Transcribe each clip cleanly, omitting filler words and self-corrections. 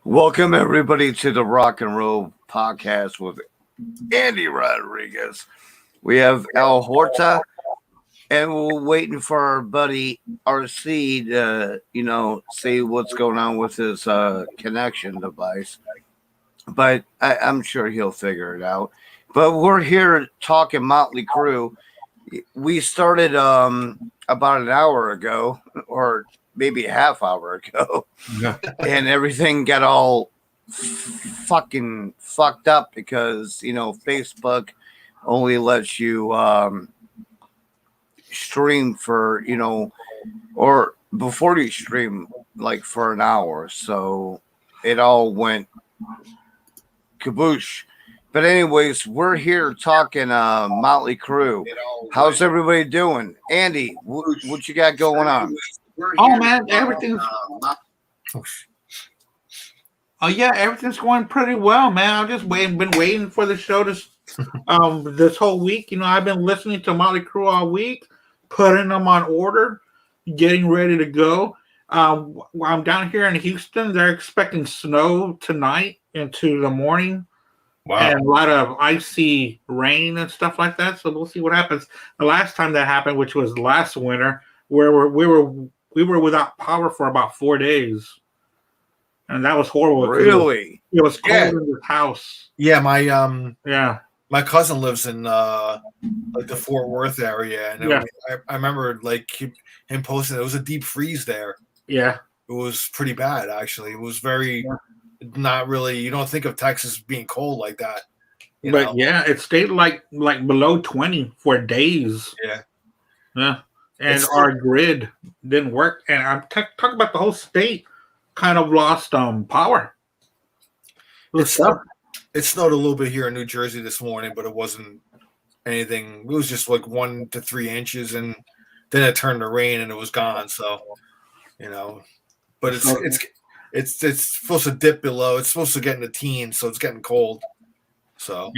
Welcome everybody to the Rock and Roll Podcast with Andy Rodriguez. We have Al Horta, and we're waiting for our buddy RC to, see what's going on with his connection device. But I'm sure he'll figure it out. But we're here talking Motley Crue. We started about an hour ago, or maybe a half hour ago, and everything got all fucking fucked up because Facebook only lets you stream for or before you stream like for an hour, so it all went kaboosh. But anyways, we're here talking Motley Crue. How's everybody doing? Andy, what you got going on? Oh man, everything's everything's going pretty well, man. I've just been waiting for the show this whole week. I've been listening to Motley Crue all week, putting them on order, getting ready to go. I'm down here in Houston. They're expecting snow tonight into the morning. Wow. And a lot of icy rain and stuff like that. So we'll see what happens. The last time that happened, which was last winter, where we were without power for about 4 days, and that was horrible. Really? It was cold in the house. Yeah, my cousin lives in like the Fort Worth area, and I remember him posting. It was a deep freeze there. Yeah, it was pretty bad actually. It was very not really. You don't think of Texas being cold like that, but it stayed like below 20 for days. Yeah. And our grid didn't work, and I'm talking about the whole state kind of lost power. It snowed a little bit here in New Jersey this morning, but it wasn't anything. It was just like 1 to 3 inches, and then it turned to rain, and it was gone. So, but it's supposed to dip below. It's supposed to get in the teens, so it's getting cold. So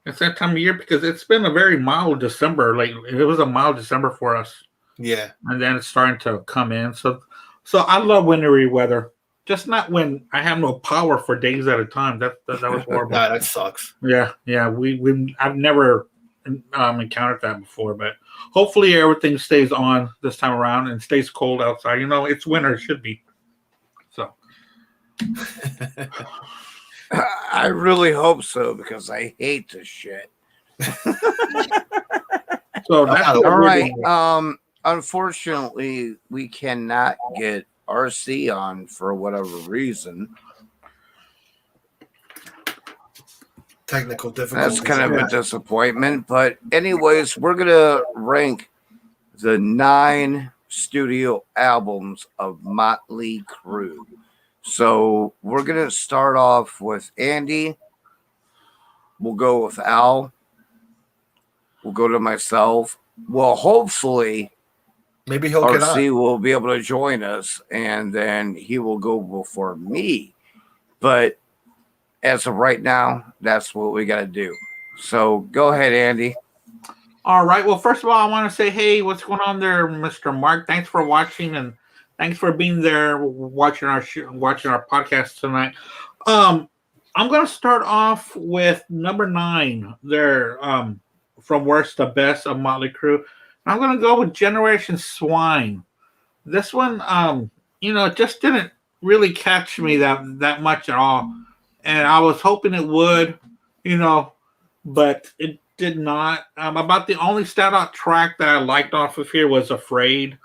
it's that time of year because it's been a very mild December. Like it was a mild December for us. Yeah, and then it's starting to come in. So I love wintry weather. Just not when I have no power for days at a time. That was horrible. Nah, that sucks. Yeah. I've never encountered that before, but hopefully everything stays on this time around and stays cold outside. It's winter. It should be. So. I really hope so because I hate this shit. So that's all right. Unfortunately, we cannot get RC on for whatever reason. Technical difficulties. That's kind of a disappointment. But anyways, we're going to rank the 9 studio albums of Motley Crue. So we're going to start off with Andy. We'll go with Al. We'll go to myself. Well, hopefully... Maybe he'll get on. RC will be able to join us, and then he will go before me. But as of right now, that's what we got to do. So go ahead, Andy. All right. Well, first of all, I want to say, hey, what's going on there, Mr. Mark? Thanks for watching, and thanks for being there watching our podcast tonight. I'm going to start off with number 9 there, from worst to best of Motley Crue. I'm going to go with Generation Swine. This one, just didn't really catch me that much at all. And I was hoping it would, but it did not. About the only standout track that I liked off of here was Afraid.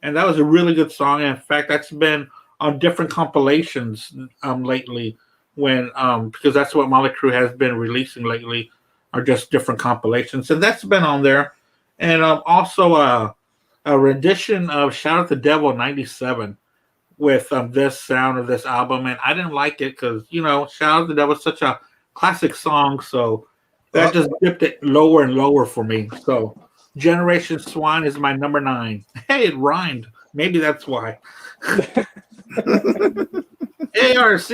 And that was a really good song. And in fact, that's been on different compilations lately because that's what Motley Crue has been releasing lately, are just different compilations. And that's been on there. And also a rendition of Shout at the Devil 97 with this sound of this album. And I didn't like it because, Shout at the Devil is such a classic song. So that just dipped it lower and lower for me. So Generation Swine is my number 9. Hey, it rhymed. Maybe that's why. ARC,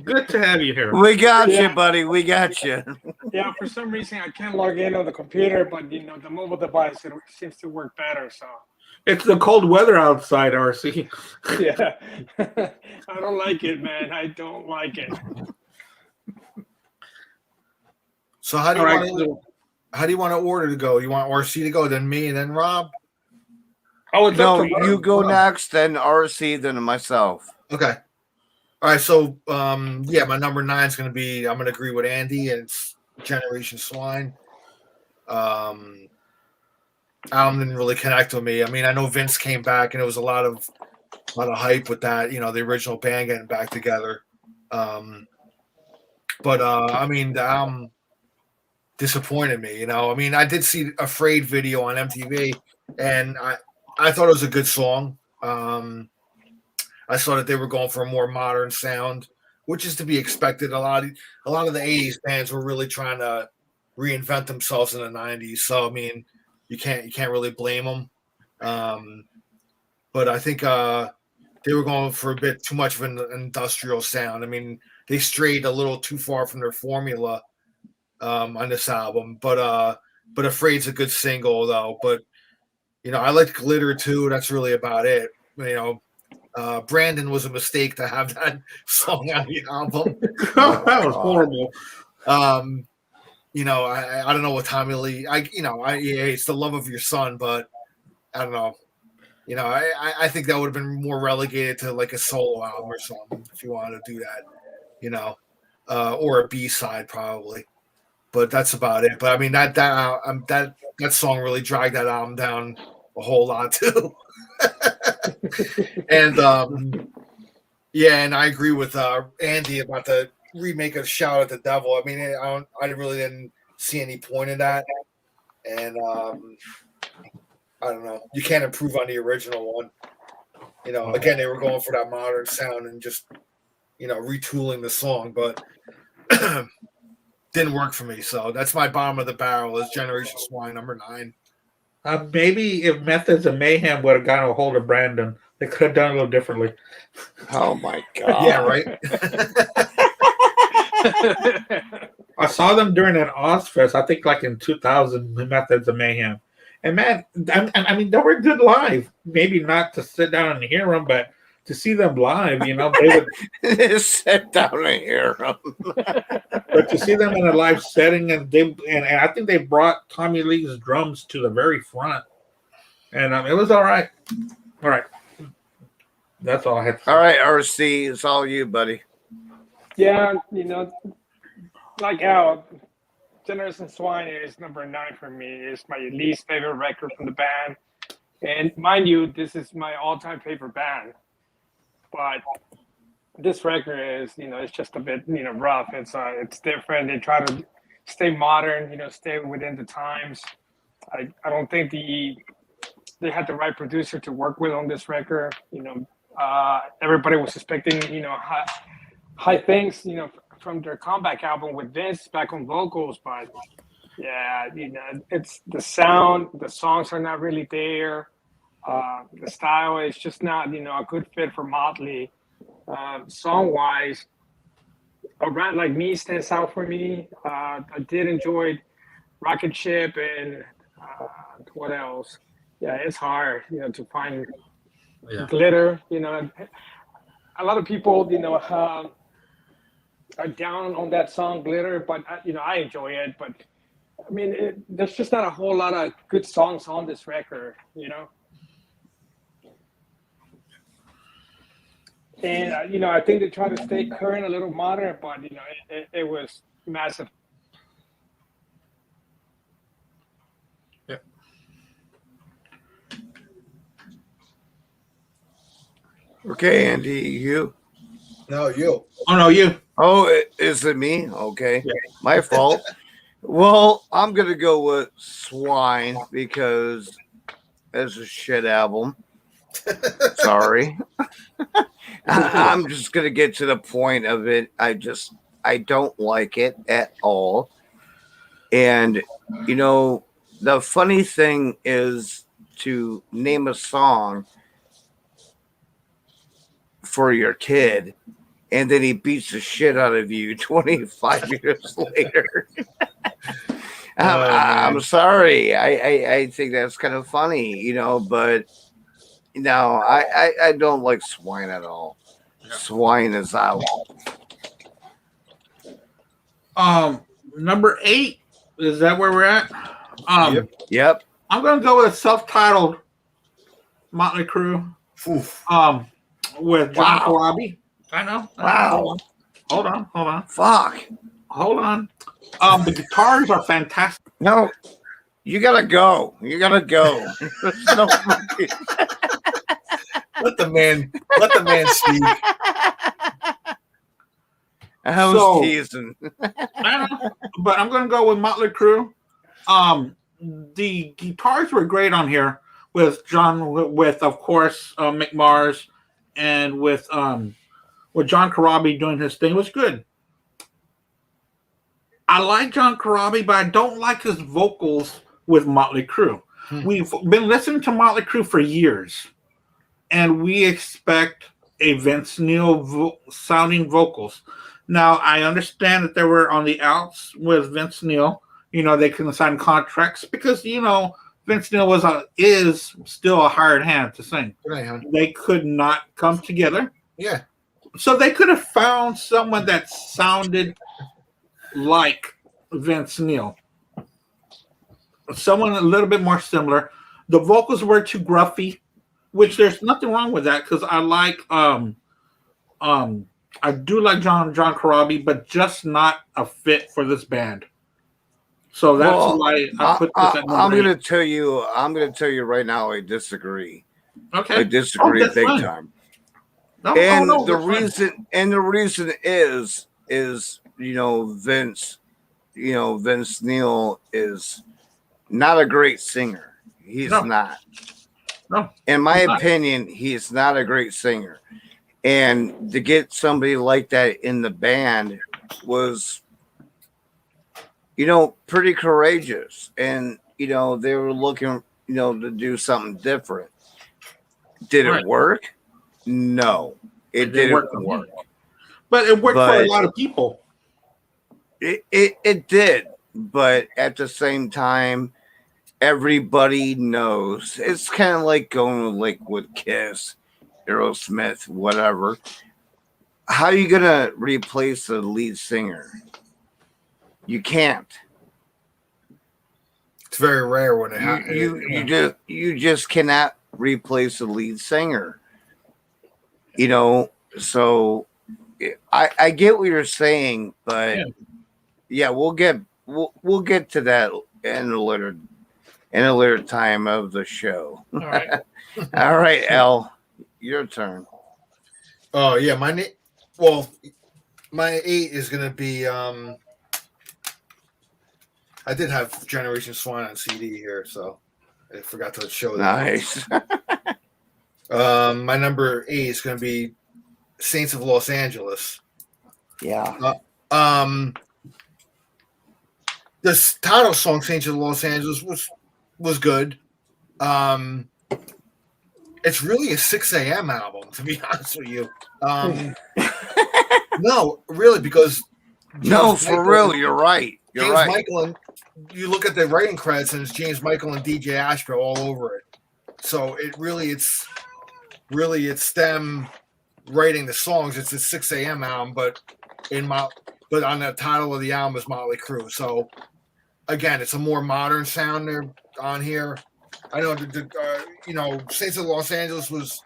good to have you here. We got you, buddy. We got you. Yeah, for some reason I can't log in on the computer, but the mobile device it seems to work better. So It's the cold weather outside, RC. Yeah. I don't like it, man. I don't like it. So how do All you right. want to? How do you want to order to go? You want RC to go, then me, and then Rob? Oh, it's No, up to you go Rob. next, then RC, then myself. Okay. All right. So, yeah, my number 9 is going to be. I'm going to agree with Andy, and it's Generation Swine. Album didn't really connect with me. I mean, I know Vince came back, and it was a lot of hype with that. You know, the original band getting back together. But I mean, the album disappointed me. You know, I mean, I did see Afraid video on MTV, and I thought it was a good song. I saw that they were going for a more modern sound, which is to be expected. A lot of the '80s bands were really trying to reinvent themselves in the '90s. So I mean, you can't really blame them. But I think they were going for a bit too much of an industrial sound. I mean, they strayed a little too far from their formula on this album. But Afraid's a good single though. But you know, I liked Glitter too. That's really about it. You know. Brandon was a mistake to have that song on the album. that was horrible. You know, I don't know what Tommy Lee. It's the love of your son, but I don't know. You know, I think that would have been more relegated to like a solo album or something if you wanted to do that. You know, or a B-side probably. But that's about it. But I mean that song really dragged that album down a whole lot too. And and I agree with Andy about the remake of Shout at the Devil. I mean, I really didn't see any point in that, and I don't know. You can't improve on the original one. You know, again, they were going for that modern sound and just retooling the song, but didn't work for me. So that's my bottom of the barrel is Generation Swine number 9. Maybe if Methods of Mayhem would have gotten a hold of Brandon, they could have done it a little differently. Oh my god! Yeah, right. I saw them during an Ozfest, I think like in 2000, Methods of Mayhem. And man, I mean, they were good live. Maybe not to sit down and hear them, but to see them live, they would sit down and hear them. But to see them in a live setting, and I think they brought Tommy Lee's drums to the very front, and it was all right. All right, that's all I had to say. All right, RC, it's all you, buddy. Yeah, like Al, Generation Swine is number 9 for me. It's my least favorite record from the band. And mind you, this is my all-time favorite band. But this record is, it's just a bit, rough. It's different. They try to stay modern, stay within the times. I don't think they had the right producer to work with on this record. Everybody was expecting, high things, from their comeback album with Vince back on vocals, but yeah, it's the sound, the songs are not really there. The style is just not, a good fit for Motley. Song-wise, A Rat Like Me stands out for me. I did enjoy Rocket Ship and what else? Yeah, it's hard, to find Glitter. A lot of people, are down on that song Glitter, but I enjoy it. But I mean, there's just not a whole lot of good songs on this record, And I think they try to stay current, a little modern, but it was massive. Yeah. Okay, Andy, you. No, you. Oh no, you. Oh, is it me? Okay, Yeah. My fault. Well, I'm gonna go with Swine because it's a shit album. Sorry. I'm just gonna get to the point of it. I don't like it at all. And the funny thing is to name a song for your kid, and then he beats the shit out of you 25 years later. I'm sorry. I think that's kind of funny, but No, I don't like Swine at all. Yeah. Swine is out. Number 8, is that where we're at? Yep. Yep. I'm gonna go with a self-titled Motley Crue. Oof. With John Wow. Corabi. I know. Wow. Hold on. Fuck. The guitars are fantastic. No, you gotta go. You gotta go. There's no fucking- Let the man speak. I was So- teasing. I know, but I'm gonna go with Motley Crue. The guitars were great on here with of course Mick Mars, and with John Corabi doing his thing. It was good. I like John Corabi, but I don't like his vocals with Motley Crue. We've been listening to Motley Crue for years, and we expect a Vince Neil sounding vocals. Now, I understand that they were on the outs with Vince Neil. They couldn't sign contracts because, Vince Neil is still a hired hand to sing. Right, hon. They could not come together. Yeah. So they could have found someone that sounded like Vince Neil. Someone a little bit more similar. The vocals were too gruffy, which there's nothing wrong with that because I like I do like John Corabi, but just not a fit for this band. So that's why I put this at number I'm 8. gonna tell you. I'm gonna tell you right now. I disagree. Okay. I disagree that's big fine. time. No, And no, the that's fine. reason is Vince Neil is not a great singer. He's No. not. No, In my he's not. opinion, he's not a great singer. And to get somebody like that in the band was pretty courageous. And they were looking to do something different. Did Right. it work? No, it didn't work. But it worked for But- a lot of people. It did, but at the same time, everybody knows it's kind of like going with Kiss, Aerosmith, whatever. How are you gonna replace the lead singer? You can't. It's very rare when it happens. You just cannot replace the lead singer. So I get what you're saying, but yeah, we'll get to that in a later time of the show. All right. All right, L, your turn. Oh yeah, my 8 is gonna be I did have Generation Swine on CD here, so I forgot to show that. Nice. My number 8 is gonna be Saints of Los Angeles. Yeah. This title song, Saints of Los Angeles, was good. It's really a 6 a.m. album, to be honest with you. No, really, because No, James for Michael- real, you're right. You're James right. Michael, and you look at the writing credits, and it's James Michael and DJ Ashby all over it. So it's them writing the songs. It's a 6 a.m. album, but on the title of the album is Motley Crue. So again, it's a more modern sound there on here. I know Saints of Los Angeles was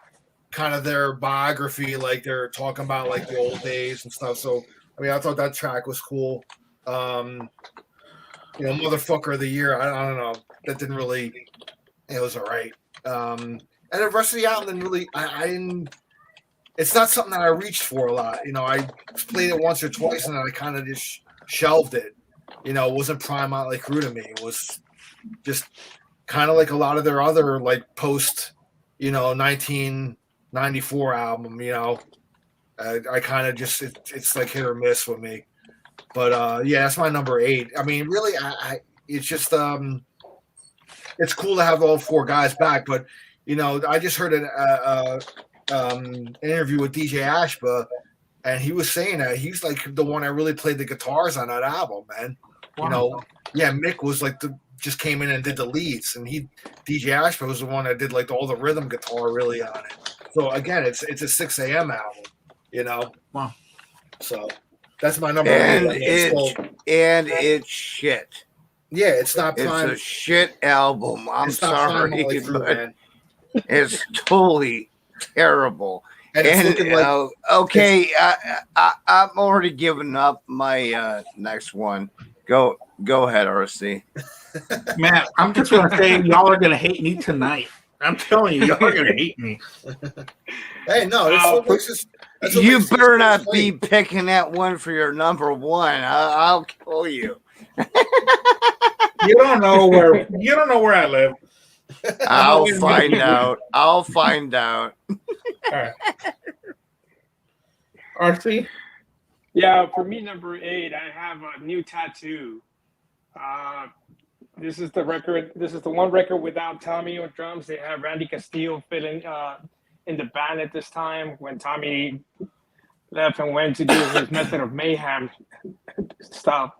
kind of their biography, like they're talking about like the old days and stuff. So I thought that track was cool. Motherfucker of the Year. I don't know. That didn't really. It was all right. And the rest of the album didn't really. I didn't. It's not something that I reached for a lot. I played it once or twice and then I kind of just shelved it. It wasn't prime Motley Crue to me. It was just kind of like a lot of their other like post, 1994 album. I kind of just it's like hit or miss with me. But yeah, that's my number 8. I mean, really, it's just it's cool to have all 4 guys back. But I just heard an interview with DJ Ashba, and he was saying that he's like the one that really played the guitars on that album, man. Wow. Yeah, Mick was like just came in and did the leads, and DJ Ashford was the one that did like all the rhythm guitar really on it. So again, it's a 6 a.m. album, you know. Wow. So that's my number And 8. it's shit. Yeah, it's not prime. It's a shit album. I'm It's not prime sorry, Motley Crue, but man. it's totally terrible. And it's looking like okay, I'm already giving up my next one. Go ahead, RC. Matt, I'm just gonna say y'all are gonna hate me tonight. I'm telling you, y'all are gonna hate me. hey, no, that's You better not be picking that one for your number one. I'll kill you. You don't know where I live. I'll find out. I'll find out. All right. RC? Yeah, for me, number 8, I have a new tattoo. This is the record. This is the one record without Tommy on drums. They have Randy Castillo filling in the band at this time when Tommy left and went to do his Method of Mayhem stuff.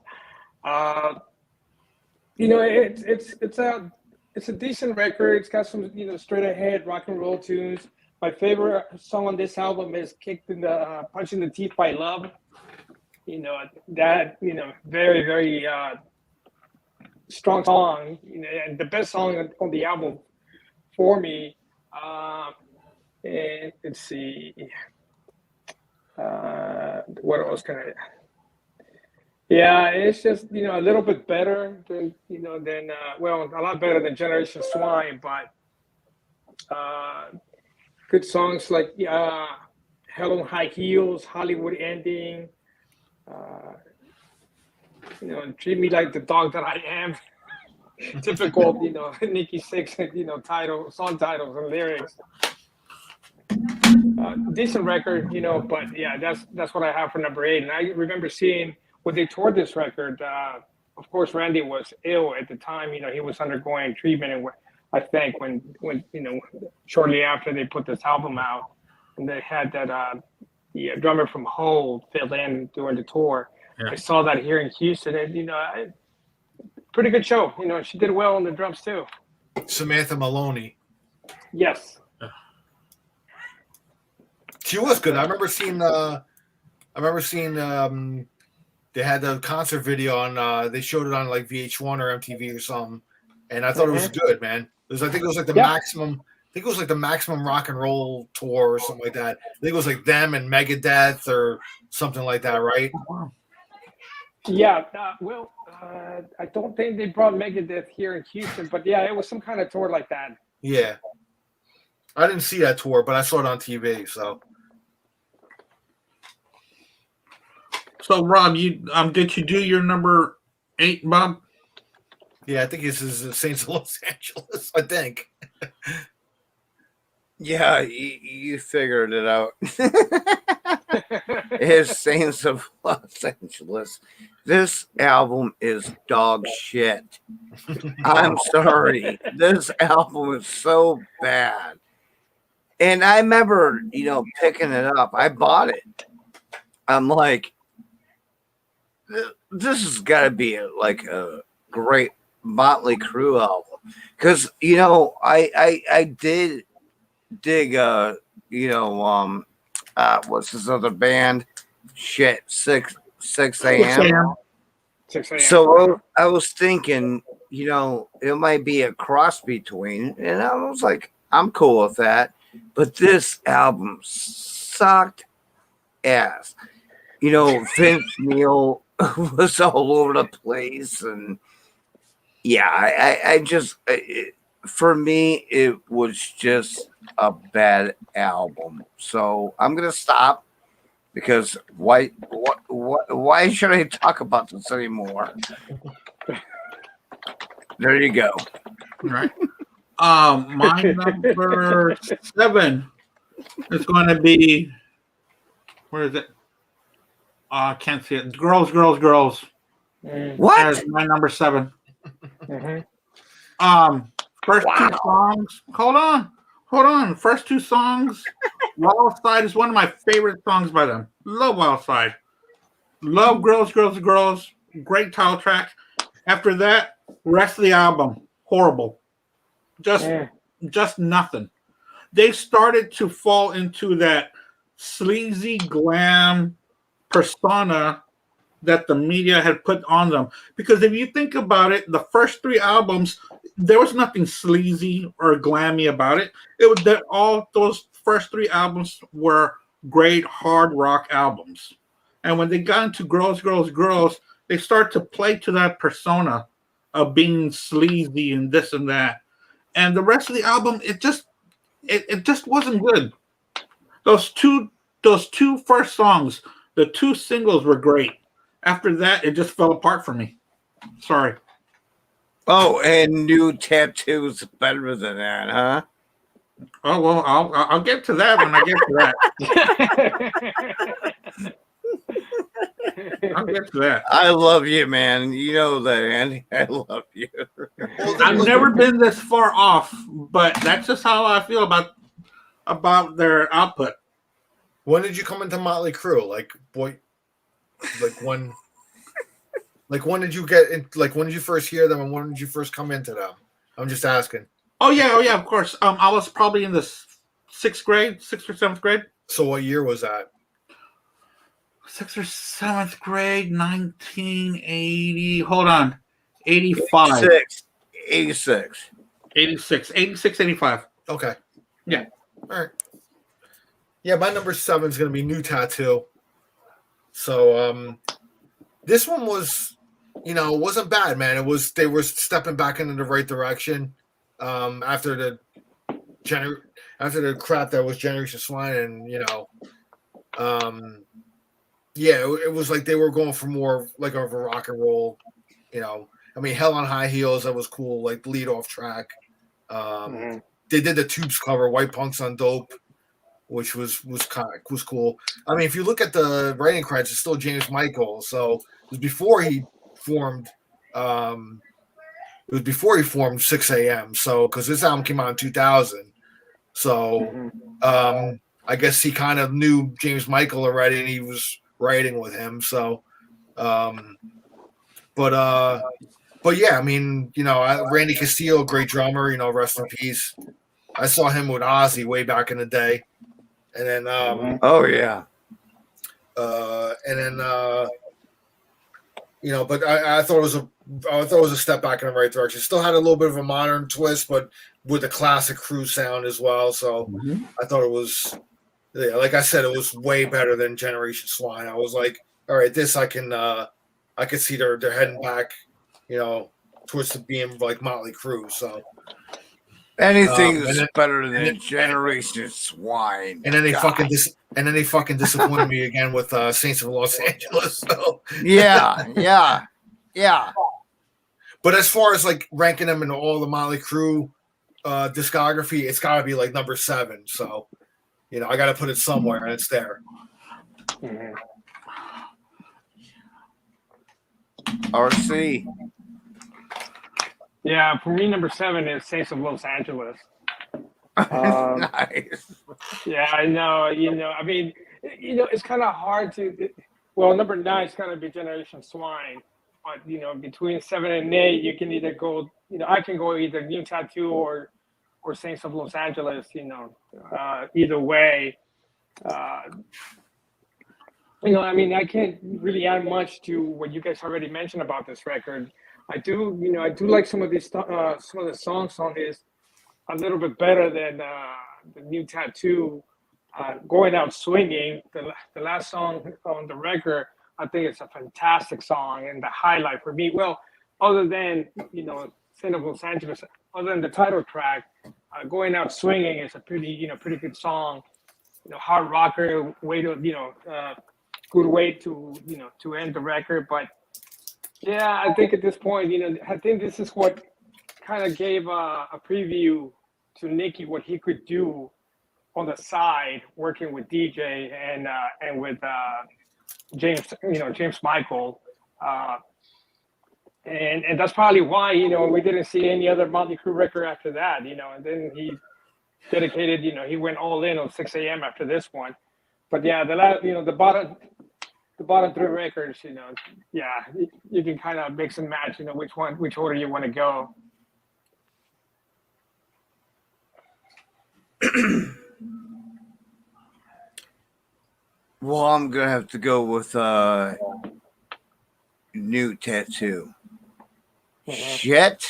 You know, it's a decent record. It's got some straight ahead rock and roll tunes. My favorite song on this album is "Kicked in the Punch in the Teeth" by Love. You know that very very strong song. And the best song on the album for me. And let's see, what else can I? Yeah, it's just a little bit better than well, a lot better than Generation Swine, but good songs like Hell on High Heels, Hollywood Ending, Treat Me Like the Dog That I Am. Typical, Nikki Sixx, song titles and lyrics. Decent record, but yeah, that's what I have for number 8. And I remember seeing when they toured this record. Of course, Randy was ill at the time. He was undergoing treatment, and I think when shortly after they put this album out, and they had that the drummer from Hole filled in during the tour. Yeah. I saw that here in Houston, and pretty good show. She did well on the drums too. Samantha Maloney. Yes. She was good. I remember seeing. They had the concert video on. They showed it on like VH1 or MTV or something, and I thought it was good, man. I think it was like the maximum. I think it was like the Maximum Rock and Roll tour or something like that. I think it was like them and Megadeth or something like that, right? Yeah. I don't think they brought Megadeth here in Houston, but yeah, it was some kind of tour like that. Yeah. I didn't see that tour, but I saw it on TV. So Rob, did you do your number 8, Bob? Yeah, I think this is Saints of Los Angeles. I think. Yeah, you figured it out. It's Saints of Los Angeles. This album is dog shit. I'm sorry. This album is so bad. And I remember, picking it up. I bought it. I'm like, this has got to be a great Motley Crue album. Because, I did dig, what's this other band? Shit, 6 a.m. 6 a.m. So I was thinking, it might be a cross between, and I was like, I'm cool with that. But this album sucked ass. Vince Neil was all over the place, and yeah, I just, for me, it was just a bad album. So I'm gonna stop because why should I talk about this anymore? There you go. All right. My number 7 is going to be, where is it? I can't see it. Girls. What? That is my number 7. Mm-hmm. First 2 songs. Hold on. First 2 songs. Wild Side is one of my favorite songs by them. Love Wild Side. Love Girls. Great title track. After that, Rest of the album, horrible. Just nothing. They started to fall into that sleazy glam persona that the media had put on them. Because if you think about it, the first 3 albums, there was nothing sleazy or glammy about it. It was that all those first 3 albums were great hard rock albums. And when they got into Girls, Girls, Girls, they start to play to that persona of being sleazy and this and that. And the rest of the album, it just wasn't good. Those two first songs, the 2 singles were great. After that, it just fell apart for me. Sorry. Oh, and New Tattoo's better than that, huh? Oh well, I'll get to that when I get to that. I'll get to that. I love you, man. You know that, Andy. I love you. I've never been this far off, but that's just how I feel about their output. When did you come into Motley Crue? When did you get in, when did you first hear them and when did you first come into them? I'm just asking. Oh yeah, of course. I was probably in the 6th or 7th grade. So what year was that? 6th or 7th grade, 1980. Hold on. 85. 86. 85. Okay. Yeah. All right. Yeah, my number 7 is going to be New Tattoo. So this one was, wasn't bad, man. They were stepping back into the right direction after the crap that was Generation Swine, and it was like they were going for more like of a rock and roll. Hell on High Heels, that was cool, like the lead off track. They did the Tubes cover, White Punks on Dope, which was cool. If you look at the writing credits, it's still James Michael. So it was before he formed. It was before he formed 6 a.m. So because this album came out in 2000, so I guess he kind of knew James Michael already, and he was writing with him. So, but yeah, Randy Castillo, great drummer. Rest in peace. I saw him with Ozzy way back in the day. And then, oh yeah, but I thought it was a step back in the right direction. Still had a little bit of a modern twist, but with the classic Crue sound as well. So I thought it was, like I said, it was way better than Generation Swine. I was like, all right, this I can see they're heading back, towards the being like Motley Crue. So. Anything's better than Generation Swine. And then they fucking disappointed me again with Saints of Los Angeles. So yeah. But as far as like ranking them in all the Motley Crue discography, it's got to be like number 7. So I got to put it somewhere, and it's there. RC. Yeah, for me, number 7 is Saints of Los Angeles. Nice. Yeah, I know. It's kind of hard to. Well, number 9 is going to be Generation Swine, but between 7 and 8, you can either go. I can go either New Tattoo or Saints of Los Angeles. Either way. I can't really add much to what you guys already mentioned about this record. I do like some of the songs on this a little bit better than the New Tattoo. Going Out Swinging, the last song on the record, I think it's a fantastic song and the highlight for me. Well, other than Saint of Los Angeles, other than the title track, Going Out Swinging is a pretty good song. Hard rocker way to good way to to end the record, but. Yeah, I think at this point, I think this is what kind of gave a preview to Nicky what he could do on the side, working with DJ and with James Michael, and that's probably why we didn't see any other Motley Crue record after that, and then he dedicated, he went all in on 6 a.m. after this one, but yeah, the bottom. the bottom three records, yeah, you can kind of mix and match, which order you want to go. Well, I'm gonna have to go with new tattoo. Shit.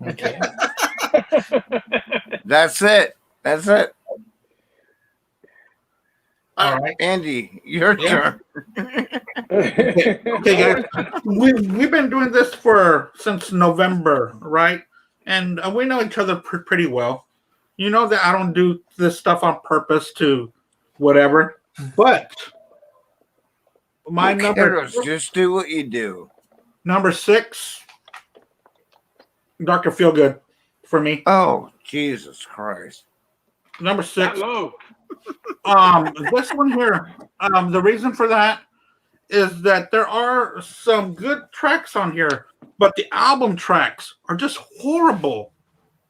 Okay. That's it. All right. Andy, your turn. Okay, guys. We've been doing this since November, right? And we know each other pretty well. You know that I don't do this stuff on purpose to whatever. But my Who cares? Just do what you do. number 6, Dr. Feelgood for me. Oh, Jesus Christ. Number 6. Hello. This one here. The reason for that is that there are some good tracks on here, but the album tracks are just horrible.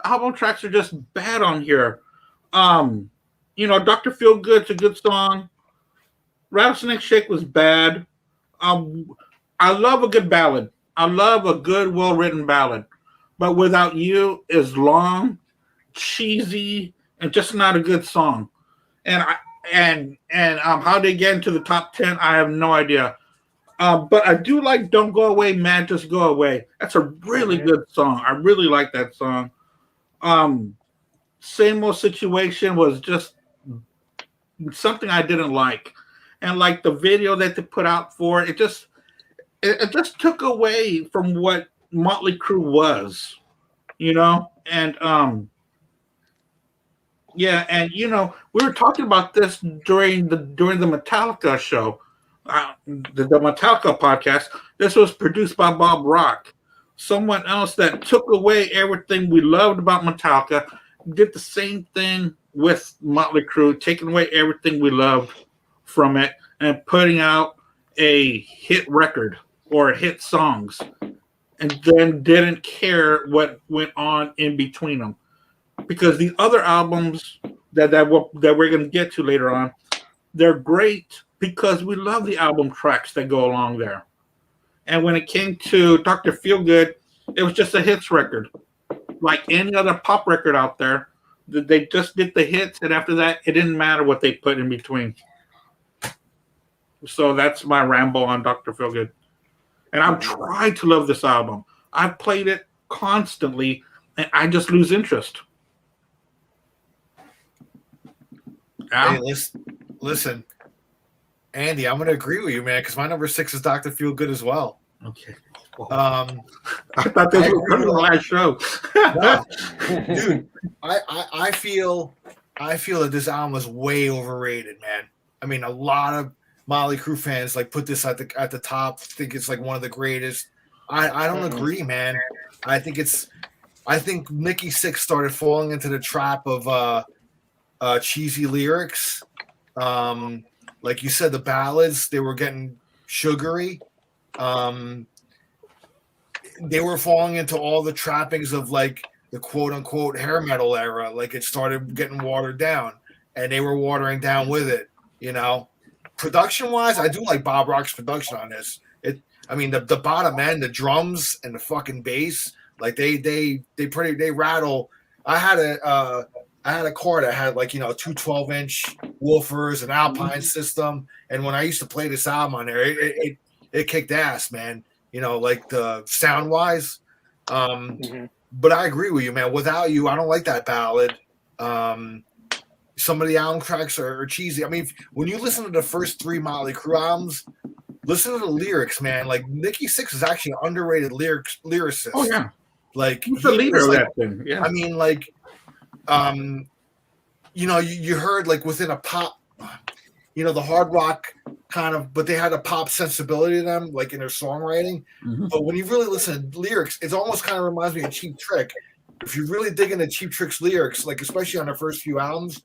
Album tracks are just bad on here. Dr. Feelgood's a good song. Rattlesnake Shake was bad. I love a good ballad. I love a good, well-written ballad. But Without You is long, cheesy, and just not a good song. And how they get into the top 10, I have no idea. But I do like Don't Go Away, Man, Just Go Away. That's a really good song. I really like that song. Same Old Situation was just something I didn't like. And like the video that they put out for it, it just took away from what Motley Crue was, and yeah, and we were talking about this during the Metallica show, the Metallica podcast. This was produced by Bob Rock, someone else that took away everything we loved about Metallica, did the same thing with Motley Crue, taking away everything we loved from it and putting out a hit record or hit songs, and then didn't care what went on in between them. Because the other albums that we're going to get to later on, they're great because we love the album tracks that go along there. And when it came to Dr. Feelgood, it was just a hits record. Like any other pop record out there, they just did the hits, and after that, it didn't matter what they put in between. So that's my ramble on Dr. Feelgood. And I'm trying to love this album. I've played it constantly, and I just lose interest. Hey, listen, Andy, I'm going to agree with you, man, because my number 6 is Dr. Feelgood as well. Okay. I thought this was the last show. No, dude, I feel that this album is way overrated, man. I mean, a lot of Motley Crue fans put this at the top. Think it's one of the greatest. I don't agree, man. I think Nikki Sixx started falling into the trap of cheesy lyrics. Like you said, the ballads, they were getting sugary. They were falling into all the trappings of the quote unquote hair metal era. It started getting watered down, and they were watering down with it. Production wise, I do like Bob Rock's production on this. The bottom end, the drums and the fucking bass, they rattle. I had a car that had 2 12-inch woofers, an Alpine system, and when I used to play this album on there, it kicked ass, man. The sound wise. But I agree with you, man. Without You, I don't like that ballad. Some of the album tracks are cheesy. I mean, when you listen to the first 3 Motley Crue albums, listen to the lyrics, man. Nikki Sixx is actually an underrated lyricist. Oh yeah, he's the leader of that thing. Yeah, I mean, you heard within a pop, the hard rock kind of, but they had a pop sensibility to them, in their songwriting. Mm-hmm. But when you really listen to lyrics, it almost kind of reminds me of Cheap Trick. If you really dig into Cheap Trick's lyrics, especially on their first few albums,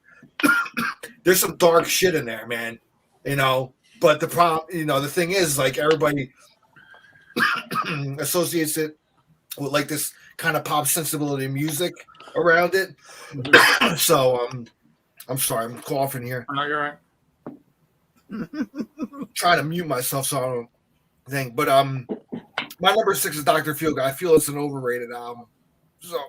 there's some dark shit in there, man. But the problem, the thing is, everybody associates it with this kind of pop sensibility music around it. So I'm sorry, I'm coughing here. No, you're right. trying to mute myself so I don't think. But my number 6 is Dr. Feelgood. I feel it's an overrated album. So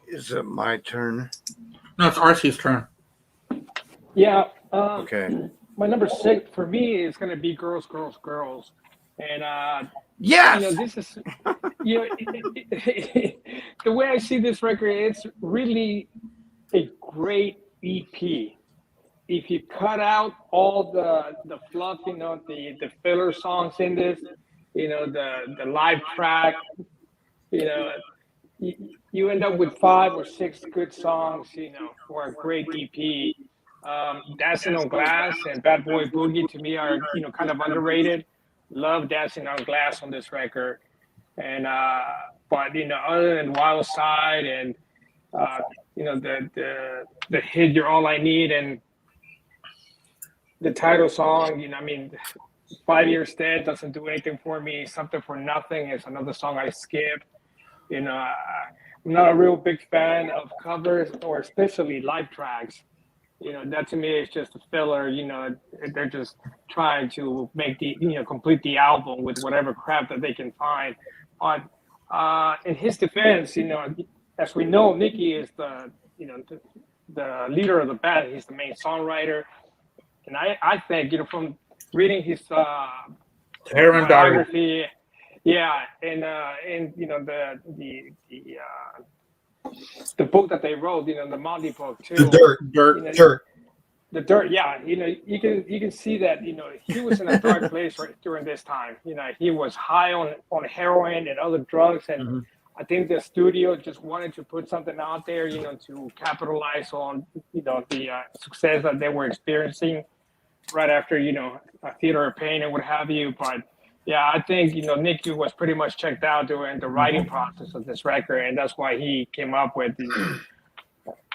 Is it my turn? No, it's RC's turn. Yeah. Okay. My number 6 for me is going to be Girls, Girls, Girls. And, Yes. this is, the way I see this record, it's really a great EP. If you cut out all the fluff, the filler songs in this, the live track, you end up with 5 or 6 good songs, for a great EP. Dancing on Glass and Bad Boy Boogie to me are, kind of underrated. Love Dancing on Glass on this record. And, but, other than Wild Side and, the hit You're All I Need and the title song, 5 Years Dead doesn't do anything for me. Something for Nothing is another song I skip. I'm not a real big fan of covers or especially live tracks. That to me is just a filler. They're just trying to make complete the album with whatever crap that they can find. But in his defense, as we know, Nicky is the leader of the band. He's the main songwriter. And I think, from reading his biography, yeah, and the book that they wrote, the Motley book too. The Dirt. The Dirt, yeah. You can see that, he was in a dark place during this time. He was high on heroin and other drugs, and I think the studio just wanted to put something out there, to capitalize on, the success that they were experiencing right after, a Theater of Pain and what have you. But yeah, I think, Nicky was pretty much checked out during the writing process of this record, and that's why he came up with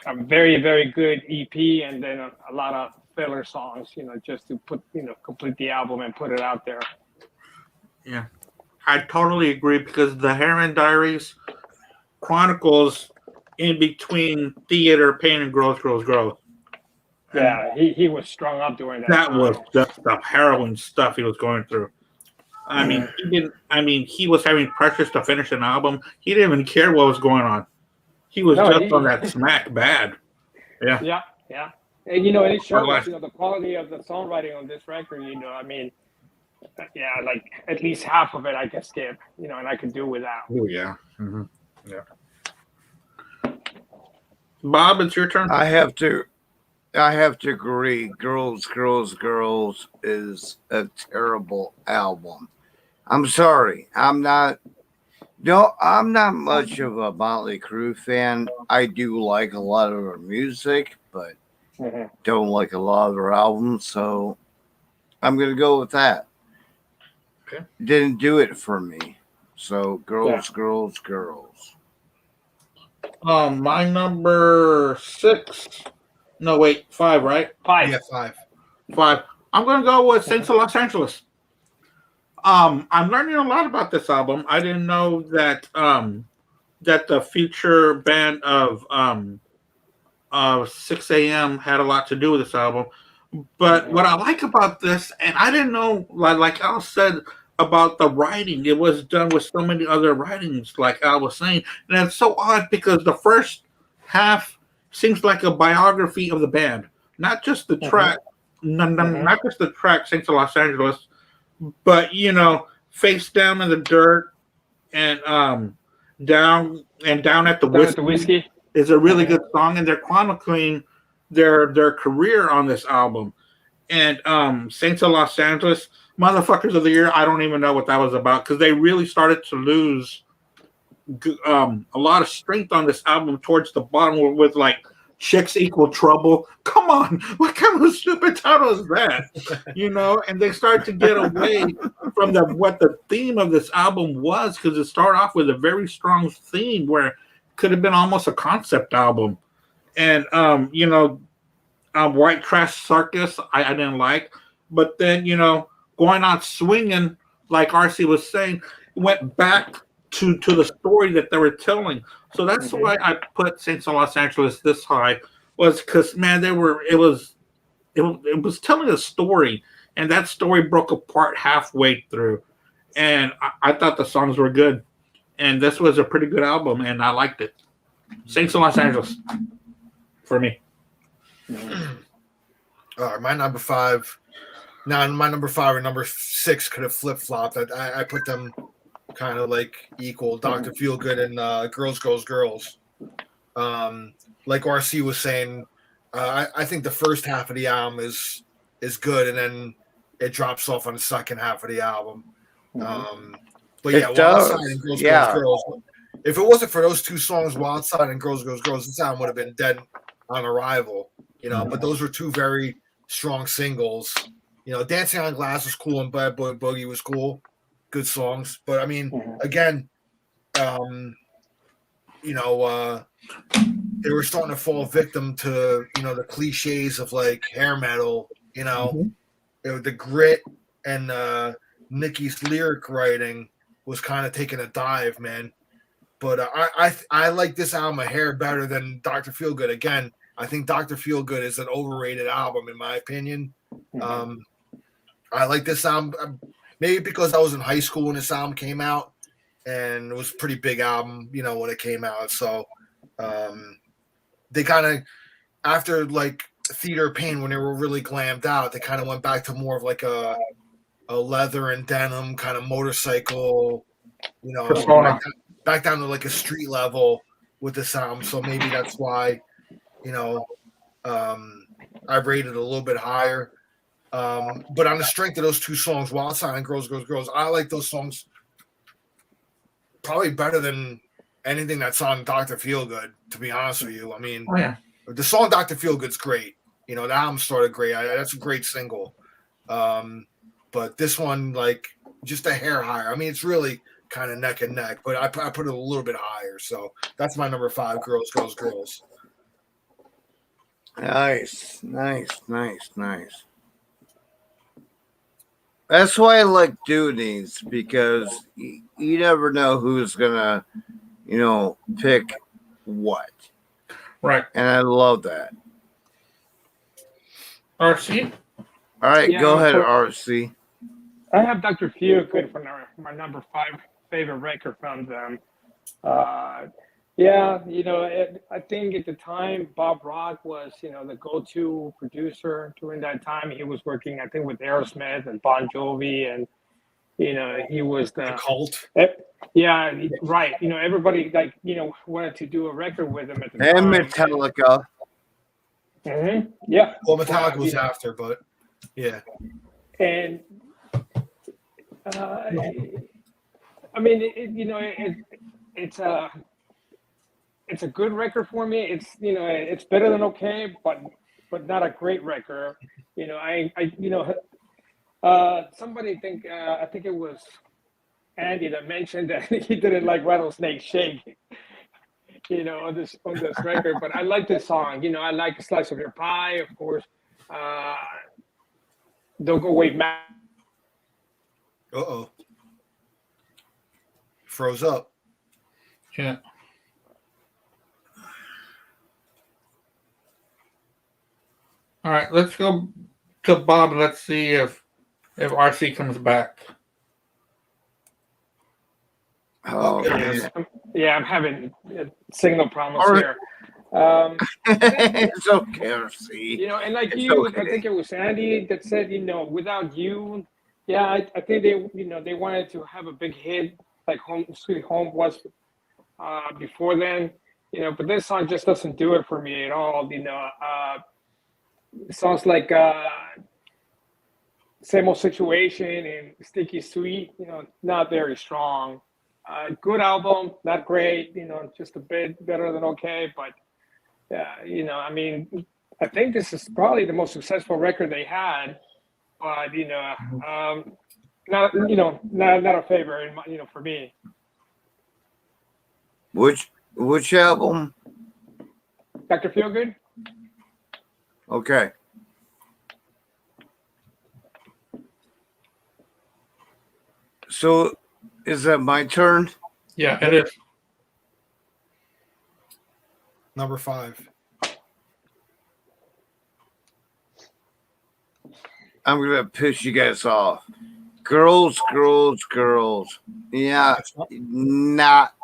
a very, very good EP and then a lot of filler songs, just to put, complete the album and put it out there. Yeah, I totally agree, because the Heroin Diaries chronicles in between Theater, Pain, and Growth, Growth, Growth. Yeah, he was strung up during that That time. was just the heroin stuff he was going through. I mean, he was having pressures to finish an album. He didn't even care what was going on. He was on that smack bad. Yeah. Yeah. And, and it shows, the quality of the songwriting on this record, yeah, like at least half of it I can skip, and I could do without. Oh, yeah. Mm-hmm. Yeah. Bob, it's your turn. I have to agree. Girls, Girls, Girls is a terrible album. I'm sorry. I'm not much of a Motley Crue fan. I do like a lot of her music, but don't like a lot of her albums. So I'm going to go with that. Okay. Didn't do it for me. So Girls, Girls, Girls. My number 6. No, wait, 5, right? 5. Yeah, 5. 5. I'm going to go with Saints of Los Angeles. I'm learning a lot about this album. I didn't know that that the future band of 6 a.m. had a lot to do with this album. But what I like about this, and I didn't know, like Al said about the writing, it was done with so many other writings, like Al was saying. And it's so odd because the first half seems like a biography of the band, not just the track, not just the track Saints of Los Angeles, but Face Down in the Dirt and down at the whiskey is a really good song, and they're chronicling their career on this album. And Saints of Los Angeles, Motherfuckers of the Year, I don't even know what that was about, because they really started to lose a lot of strength on this album towards the bottom with like Chicks Equal Trouble. Come on, what kind of stupid title is that? And they started to get away from what the theme of this album was, because it started off with a very strong theme where it could have been almost a concept album. And White Trash Circus I didn't like, but then Going Out Swinging, like RC was saying, went back to the story that they were telling. So that's Mhm. why I put Saints of Los Angeles this high, was because man, it was telling a story, and that story broke apart halfway through, and I thought the songs were good, and this was a pretty good album, and I liked it. Saints of Los Angeles for me. My number five. Now, my number five and number six could have flip flopped. I put them kind of like equal. Dr. Feelgood and Girls, Girls, Girls. Like RC was saying, I think the first half of the album is good, and then it drops off on the second half of the album. But yeah, Wild Side and Girls, Girls, Girls. If it wasn't for those two songs, Wild Side and Girls, Girls, Girls, this album would have been dead on arrival. But those were two very strong singles. Dancing on Glass was cool and Bad Boy Boogie was cool. Good songs. But I mean, again, they were starting to fall victim to, the cliches of like hair metal, the grit and Nicky's lyric writing was kind of taking a dive, man. But I like this album a hair better than Dr. Feelgood. Again, I think Dr. Feelgood is an overrated album, in my opinion. I like this album, maybe because I was in high school when this album came out, and it was a pretty big album, when it came out. So they kind of, after like Theater of Pain, when they were really glammed out, they kind of went back to more of like a leather and denim kind of motorcycle, back down to like a street level with this album. So maybe that's why, I rated it a little bit higher. But on the strength of those two songs, Wild Side and Girls, Girls, Girls, I like those songs probably better than anything that's on Dr. Feelgood, to be honest with you. I mean, the song Dr. Feelgood's great. The album started great. That's a great single. But this one, like, just a hair higher. I mean, it's really kind of neck and neck, but I put it a little bit higher. So that's my number five, Girls, Girls, Girls. Nice. That's why I like doing these, because you never know who's gonna, pick what. Right. And I love that. RC? All right, Yeah, go ahead, RC. I have Dr. Feelgood for my number 5 favorite record from them. I think at the time Bob Rock was, the go-to producer during that time. He was working, I think, with Aerosmith and Bon Jovi, and he was the Cult. Yeah, right. Everybody wanted to do a record with him at the And time. Metallica. Yeah. Well, Metallica was after, but yeah. And I mean, it's a good record for me. It's better than okay, but not a great record. Somebody I think it was Andy that mentioned that he didn't like Rattlesnake Shake, on this record. But I like this song. I like Slice of Your Pie, of course. Don't Go Away, Matt. Uh-oh. Froze up. Yeah. All right, let's go to Bob. Let's see if RC comes back. Oh, man. Yeah, I'm having signal problems All right. here. It's okay, RC. And like It's you, okay. I think it was Andy that said, without you, yeah, I think they wanted to have a big hit like Home Sweet Home was before then, but this song just doesn't do it for me at all. Songs like Same Old Situation and Sticky Sweet, not very strong. Good album, not great, just a bit better than okay, but I mean, I think this is probably the most successful record they had, but not a favorite, for me. Which album? Dr. Feelgood? Okay. So, is that my turn? Yeah, it is. Number 5. I'm gonna piss you guys off. Girls, girls, girls. Yeah, not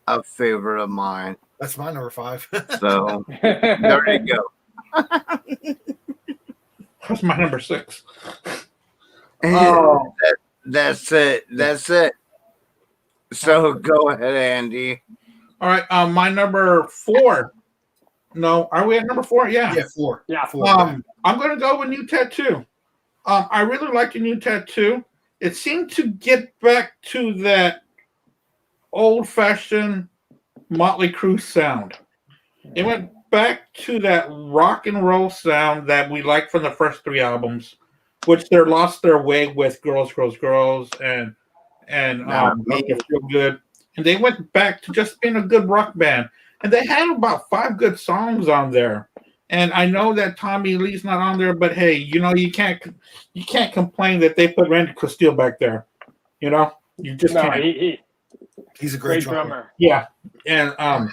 a favorite of mine. That's my number 5. So there you go. That's my number 6. That's it. That's it. So go ahead, Andy. All right. My number 4. No, are we at number 4? Yeah. Yeah, 4. Yeah. 4. I'm going to go with New Tattoo. I really like the New Tattoo. It seemed to get back to that old-fashioned Motley Crue sound. It went back to that rock and roll sound that we liked from the first 3 albums, which they lost their way with Girls, Girls, Girls and Make It Feel Good. And they went back to just being a good rock band. And they had about 5 good songs on there. And I know that Tommy Lee's not on there, but hey, you can't complain that they put Randy Castile back there. You just can't. He's a great drummer. Yeah, and I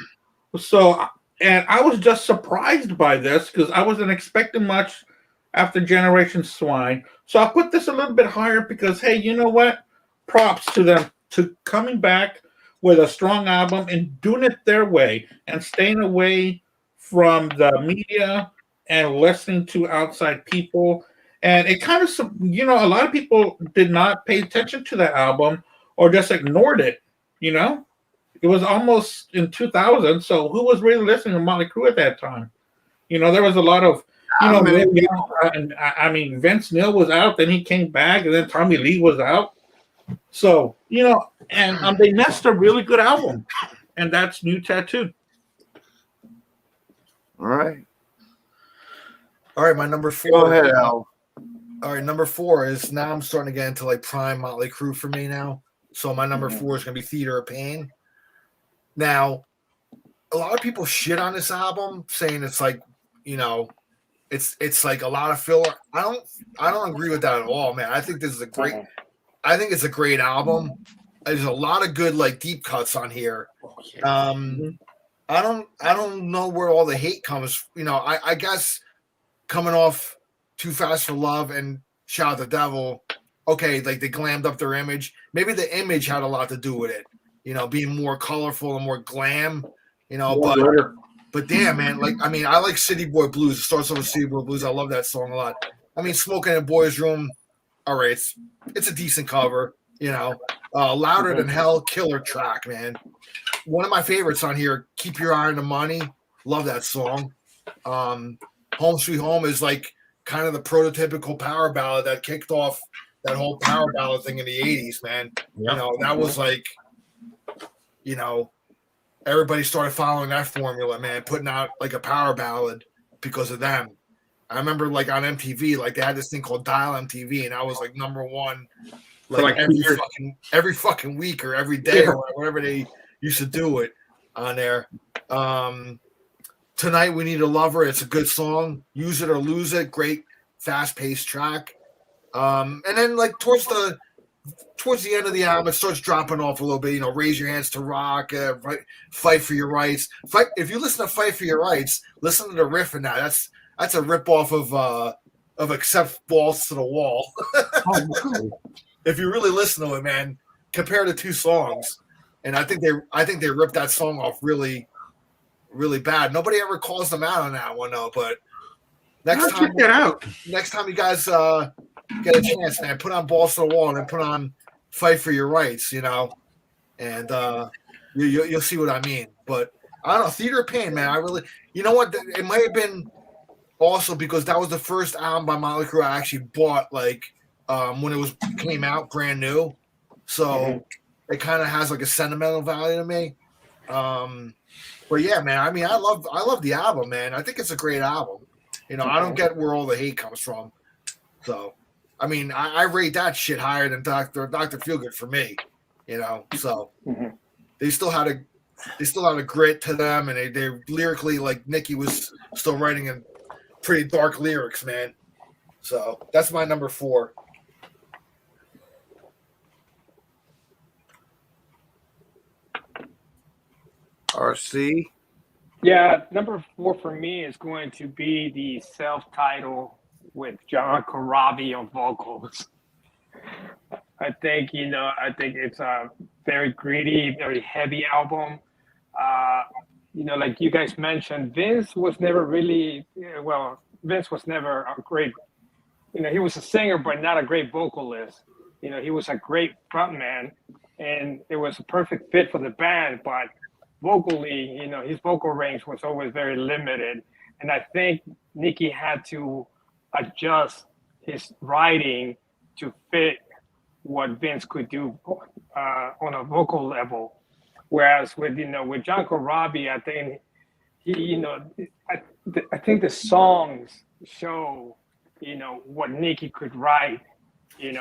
was just surprised by this because I wasn't expecting much after Generation Swine. So I'll put this a little bit higher because hey, you know what? Props to them to coming back with a strong album and doing it their way and staying away from the media and listening to outside people. And it kind of, a lot of people did not pay attention to that album or just ignored it. It was almost in 2000. So who was really listening to Motley Crue at that time? There was a lot of, Vince Neil was out, then he came back, and then Tommy Lee was out. So, and they messed a really good album, and that's New Tattoo. All right. My number 4. Go ahead, Al. All right, number 4 is now I'm starting to get into like prime Motley Crue for me now. So my number 4 is going to be Theater of Pain. Now, a lot of people shit on this album, saying it's like, it's like a lot of filler. I don't agree with that at all, man. I think this is I think it's a great album. There's a lot of good like deep cuts on here. I don't know where all the hate comes. I guess coming off Too Fast for Love and Shout at the Devil, okay, like they glammed up their image. Maybe the image had a lot to do with it, being more colorful and more glam, but damn, man, I like City Boy Blues. It starts off with City Boy Blues. I love that song a lot. Smoking in a Boy's Room, all right, it's a decent cover, Louder Than Hell, killer track, man. One of my favorites on here, Keep Your Eye on the Money. Love that song. Home Sweet Home is like kind of the prototypical power ballad that kicked off that whole power ballad thing in the 80s, man. Yep. That was like, everybody started following that formula, man, putting out like a power ballad because of them. I remember like on MTV, like they had this thing called Dial MTV, and I was like number 1 like every fucking week or every day or whatever they used to do it on there. Tonight We Need a Lover. It's a good song. Use It or Lose It. Great fast-paced track. And then like towards the end of the album, it starts dropping off a little bit. Raise Your Hands to Rock, Fight for Your Rights. If you listen to Fight for Your Rights, listen to the riff in that. That's a rip off of Accept Balls to the Wall. If you really listen to it, man, compare the 2 songs. And I think they ripped that song off really, really bad. Nobody ever calls them out on that one though. But next time you guys get a chance, man, put on Balls to the Wall and then put on Fight for Your Rights, and you'll see what I mean. But I don't know, Theater of Pain, man. I really, what? It might have been also because that was the first album by Motley Crue I actually bought, like when it came out brand new. So it kind of has like a sentimental value to me. But yeah, man, I love the album, man. I think it's a great album. I don't get where all the hate comes from. So, I rate that shit higher than Dr. Feelgood for me. So they still had a grit to them, and they lyrically, like Nicky was still writing in pretty dark lyrics, man. So that's my number 4. RC. Yeah, number 4 for me is going to be the self-titled with John Corabi on vocals. I think it's a very gritty, very heavy album. Like you guys mentioned, Vince was never a great, he was a singer, but not a great vocalist. He was a great frontman, and it was a perfect fit for the band, but vocally, his vocal range was always very limited. And I think Nicky had to adjust his writing to fit what Vince could do on a vocal level. Whereas with John Corabi, I think I think the songs show what Nicky could write. He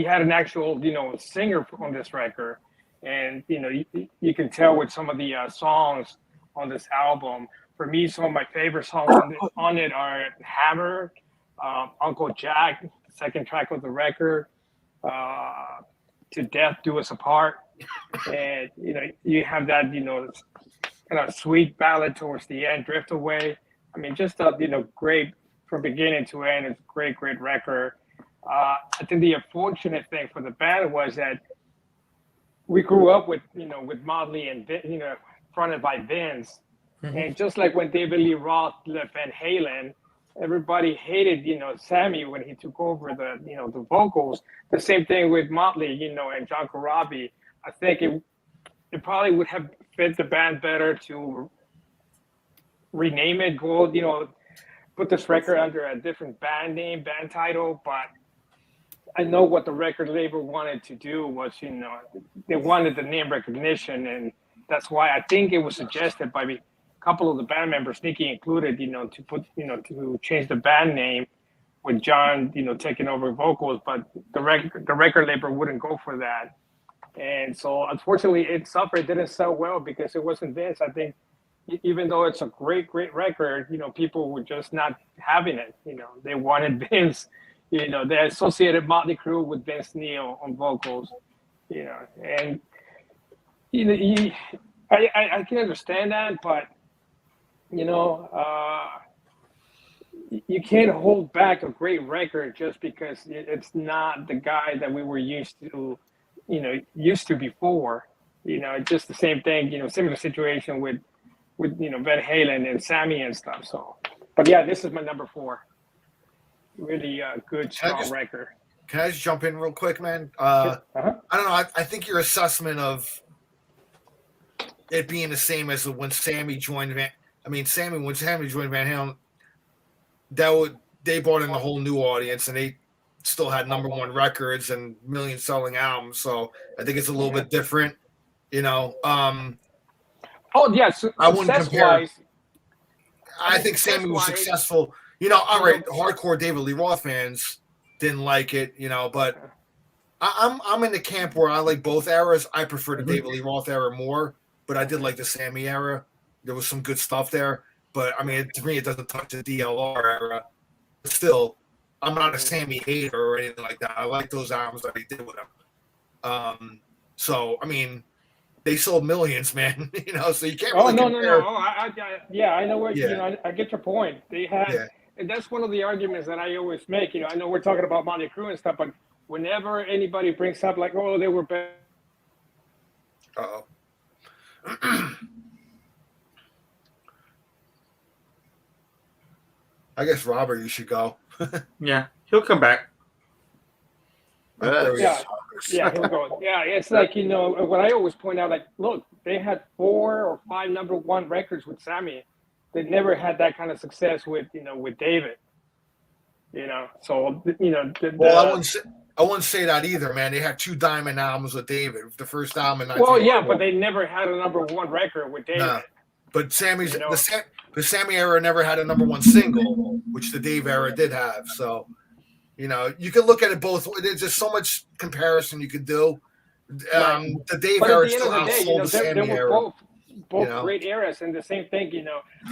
had an actual singer on this record, and you can tell with some of the songs on this album. For me, some of my favorite songs on it are Hammer, Uncle Jack, the second track of the record, To Death Do Us Apart, and you have that kind of sweet ballad towards the end, Drift Away. I mean, just a great from beginning to end. It's a great record. I think the unfortunate thing for the band was that we grew up with Motley and fronted by Vince, and just like when David Lee Roth left Van Halen, everybody hated Sammy when he took over the vocals. The same thing with Motley, and John Corabi. I think it probably would have fit the band better to rename it, put this record under a different band name, band title. But I know what the record label wanted to do was, they wanted the name recognition, and that's why I think it was suggested by a couple of the band members, Nicky included, to put, to change the band name with John, taking over vocals, but the record label wouldn't go for that. And so unfortunately it suffered, it didn't sell well because it wasn't Vince. I think even though it's a great record, people were just not having it. They wanted Vince, they associated Motley Crue with Vince Neil on vocals, and I can understand that, but you can't hold back a great record just because it's not the guy that we were used to before. Just the same thing, similar situation with Van Halen and Sammy and stuff. So, but yeah, this is my number 4. Really good, strong record. Can I just jump in real quick, man? I don't know. I think your assessment of it being the same as when Sammy joined when Sammy joined Van Halen, they brought in a whole new audience, and they still had number 1 records and million-selling albums. So I think it's a little bit different, Oh yeah, so I wouldn't compare. I think Sammy was successful. All right, hardcore David Lee Roth fans didn't like it, but I'm in the camp where I like both eras. I prefer the David Lee Roth era more, but I did like the Sammy era. There was some good stuff there, but I mean, to me, it doesn't touch the DLR era. But still, I'm not a Sammy hater or anything like that. I like those albums that he did with him. So I mean, they sold millions, man. So you can't. Really compare. No. I know what I get your point. They had, and that's one of the arguments that I always make. I know we're talking about Motley Crue and stuff, but whenever anybody brings up like, oh, they were better. Uh-oh. I guess Robert, you should go. Yeah, he'll come back. He'll go. Yeah, it's like what I always point out. Like, look, they had 4 or 5 number 1 records with Sammy. They never had that kind of success with David. So I wouldn't say that either, man. They had 2 diamond albums with David. The first album. Well, yeah, but they never had a number 1 record with David. Nah. But Sammy's the Sammy era never had a number 1 single, which the Dave era did have. So, you can look at it both. There's just so much comparison you could do. The Dave era still outsold the Sammy era. Both great eras, and the same thing.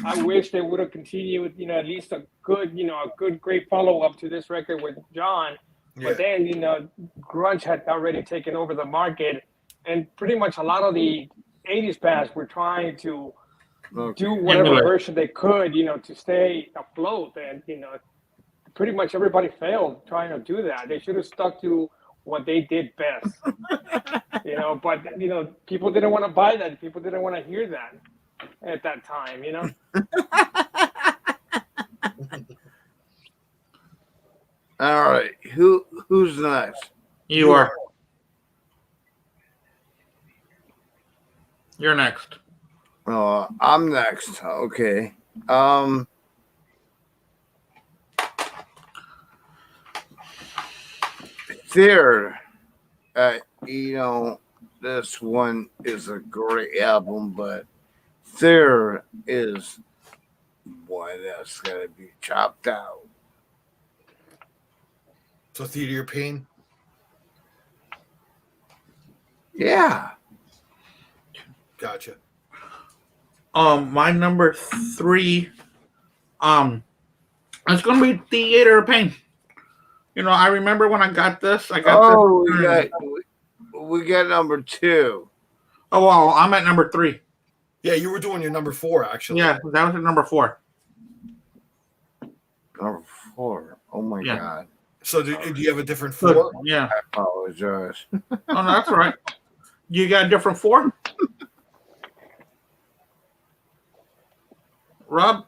I wish they would have continued. At least a good, great follow up to this record with John. But then, grunge had already taken over the market, and pretty much a lot of the '80s bands were trying to Okay. do whatever Emulate. version they could, to stay afloat, and pretty much everybody failed trying to do that. They should have stuck to what they did best. But people didn't want to buy that. People didn't want to hear that at that time. All right. Who's next? You are. You're next. I'm next. Okay. Third, this one is a great album, but there is one that's gonna be chopped out. So Theater of Pain. Yeah. Gotcha. My number 3, it's gonna be Theater of Pain. I remember when I got this. We got number 2. Oh well, I'm at number 3. Yeah, you were doing your number 4 actually. Yeah, that was at number 4. Number 4. Oh my Yeah. God. So do you have a different 4? Yeah. I apologize. Oh no, that's all right. You got a different 4? Rob?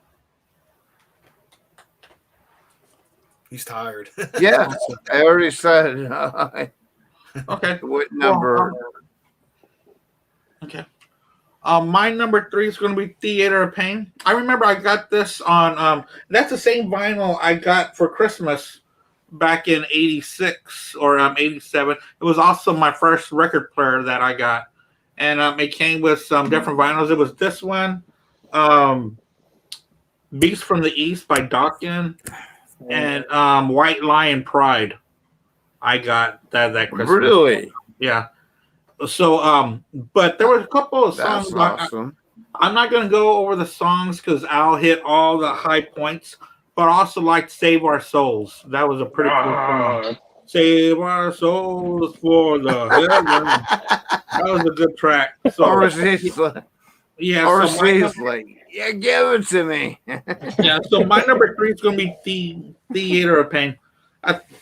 He's tired. Yeah, I already said Okay. what number. Okay. My number 3 is going to be Theater of Pain. I remember I got this on. That's the same vinyl I got for Christmas back in '86 or '87. It was also my first record player that I got, and it came with some different vinyls. It was this one, Beast from the East by Dokken, and White Lion Pride. I got that Christmas. Really? Yeah. So, but there was a couple of That's songs. awesome. I'm not going to go over the songs because I'll hit all the high points, but I also liked Save Our Souls. That was a pretty cool song. Save Our Souls for the heaven. That was a good track. So, Or is this yeah, or so my, is like, yeah, give it to me. so my number 3 is going to be Theater of Pain.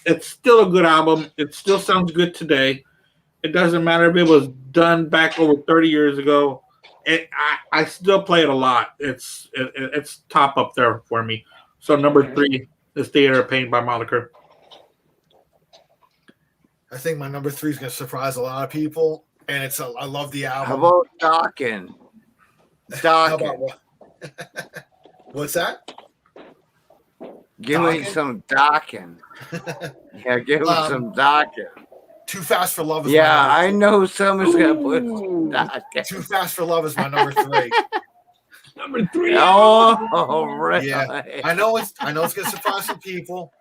It's still a good album. It still sounds good today. It doesn't matter if it was done back over 30 years ago. I still play it a lot. It's top up there for me. So number 3 is Theater of Pain by Motley Crue. I think my number 3 is going to surprise a lot of people, and I love the album. How about Dokken? How about what? What's that? Give me Dokken? some Dokken. Yeah, give me some Dokken. Too Fast for Love is Yeah, my I know someone's gonna put Ooh. Dokken. Too Fast for Love is my number 3. Number 3. Oh, right. Yeah. I know it's gonna surprise some people.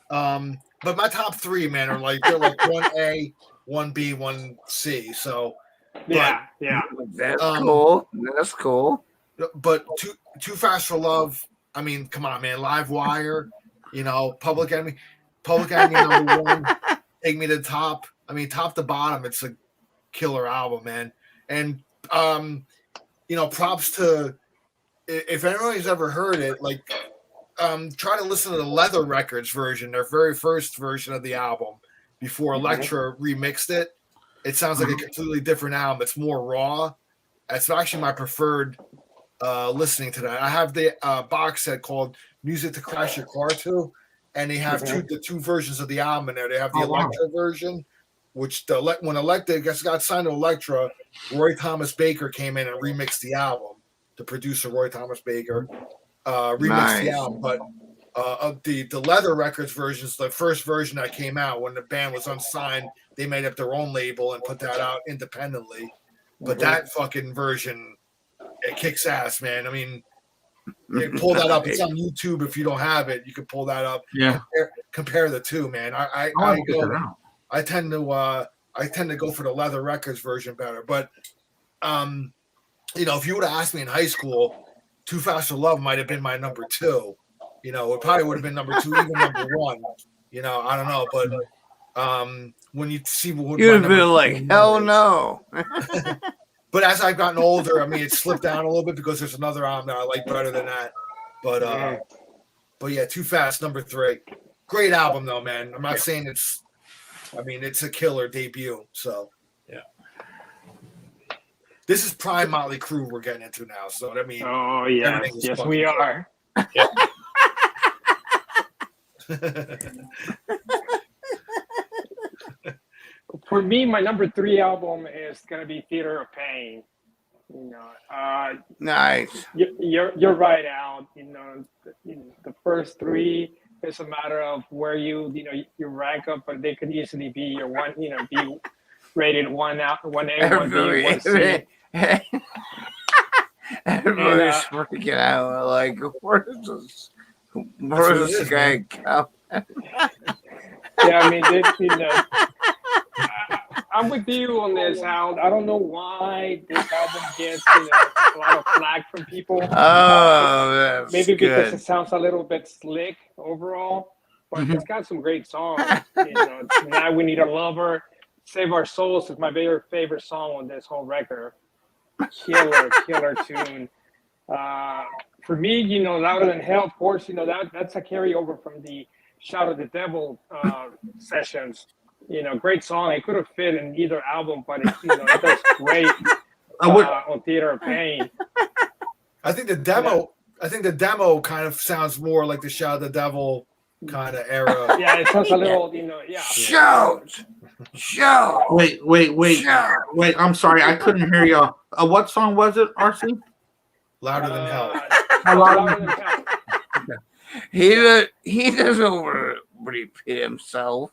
But my top 3, man, they're like 1A, 1B, 1C. So Yeah. That's Um, cool. That's cool. but Too Fast for Love, I mean, come on, man. Live Wire, Public Enemy number 1, Take Me to the Top. I mean, top to bottom, it's a killer album, man. And props to, if anybody's ever heard it, like try to listen to the Leather Records version, their very first version of the album before Elektra remixed it. It sounds like a completely different album. It's more raw. It's actually my preferred listening to that. I have the box set called Music to Crash Your Car To, and they have the two versions of the album in there. They have the Elektra version, which when Elektra got signed to Elektra, Roy Thomas Baker came in and remixed the album. The producer Roy Thomas Baker remixed the album, but of the Leather Records versions, the first version that came out when the band was unsigned, they made up their own label and put that out independently. But that fucking version, it kicks ass, man. I mean, pull that up. It's on YouTube. If you don't have it, you can pull that up. Yeah. Compare the two, man. I tend to go for the Leather Records version better. But if you would have asked me in high school, Too Fast for Love might have been my number 2. It probably would have been number 2, even number 1. I don't know. But when you see what You'd my be number like, three hell is. no. But as I've gotten older, I mean, it slipped down a little bit because there's another album that I like better than that. But yeah, Too Fast, number 3. Great album though, man. I'm not saying it's. I mean, it's a killer debut. So yeah, this is prime Motley Crue we're getting into now. So I mean, Oh yes, yes we are. Yeah. For me, my number 3 album is gonna be Theater of Pain. You know, Nice. you're right, Al. You know, the first 3 is a matter of where you rank up, but they could easily be your one. You know, be rated 1A, 1B, 1C. Everybody's freaking out. Like, where does this guy come? Yeah, I mean, I'm with you on this, Al. I don't know why this album gets a lot of flack from people. Oh, maybe because good. it sounds a little bit slick overall, but it's got some great songs. You know, Now We Need a Lover, Save Our Souls is my favorite song on this whole record. Killer tune. For me, you know, Louder Than Hell, of course, you know, that's a carryover from the Shout at the Devil sessions. You know, great song. It could have fit in either album, but it does great on Theater of Pain. I think the demo kind of sounds more like the Shout at the Devil kind of era. Yeah, it sounds a little, yeah. Shout! Wait. Shout! Wait, I'm sorry. I couldn't hear y'all. What song was it, RC? Louder Than Hell. Louder Than Hell. He doesn't repeat himself.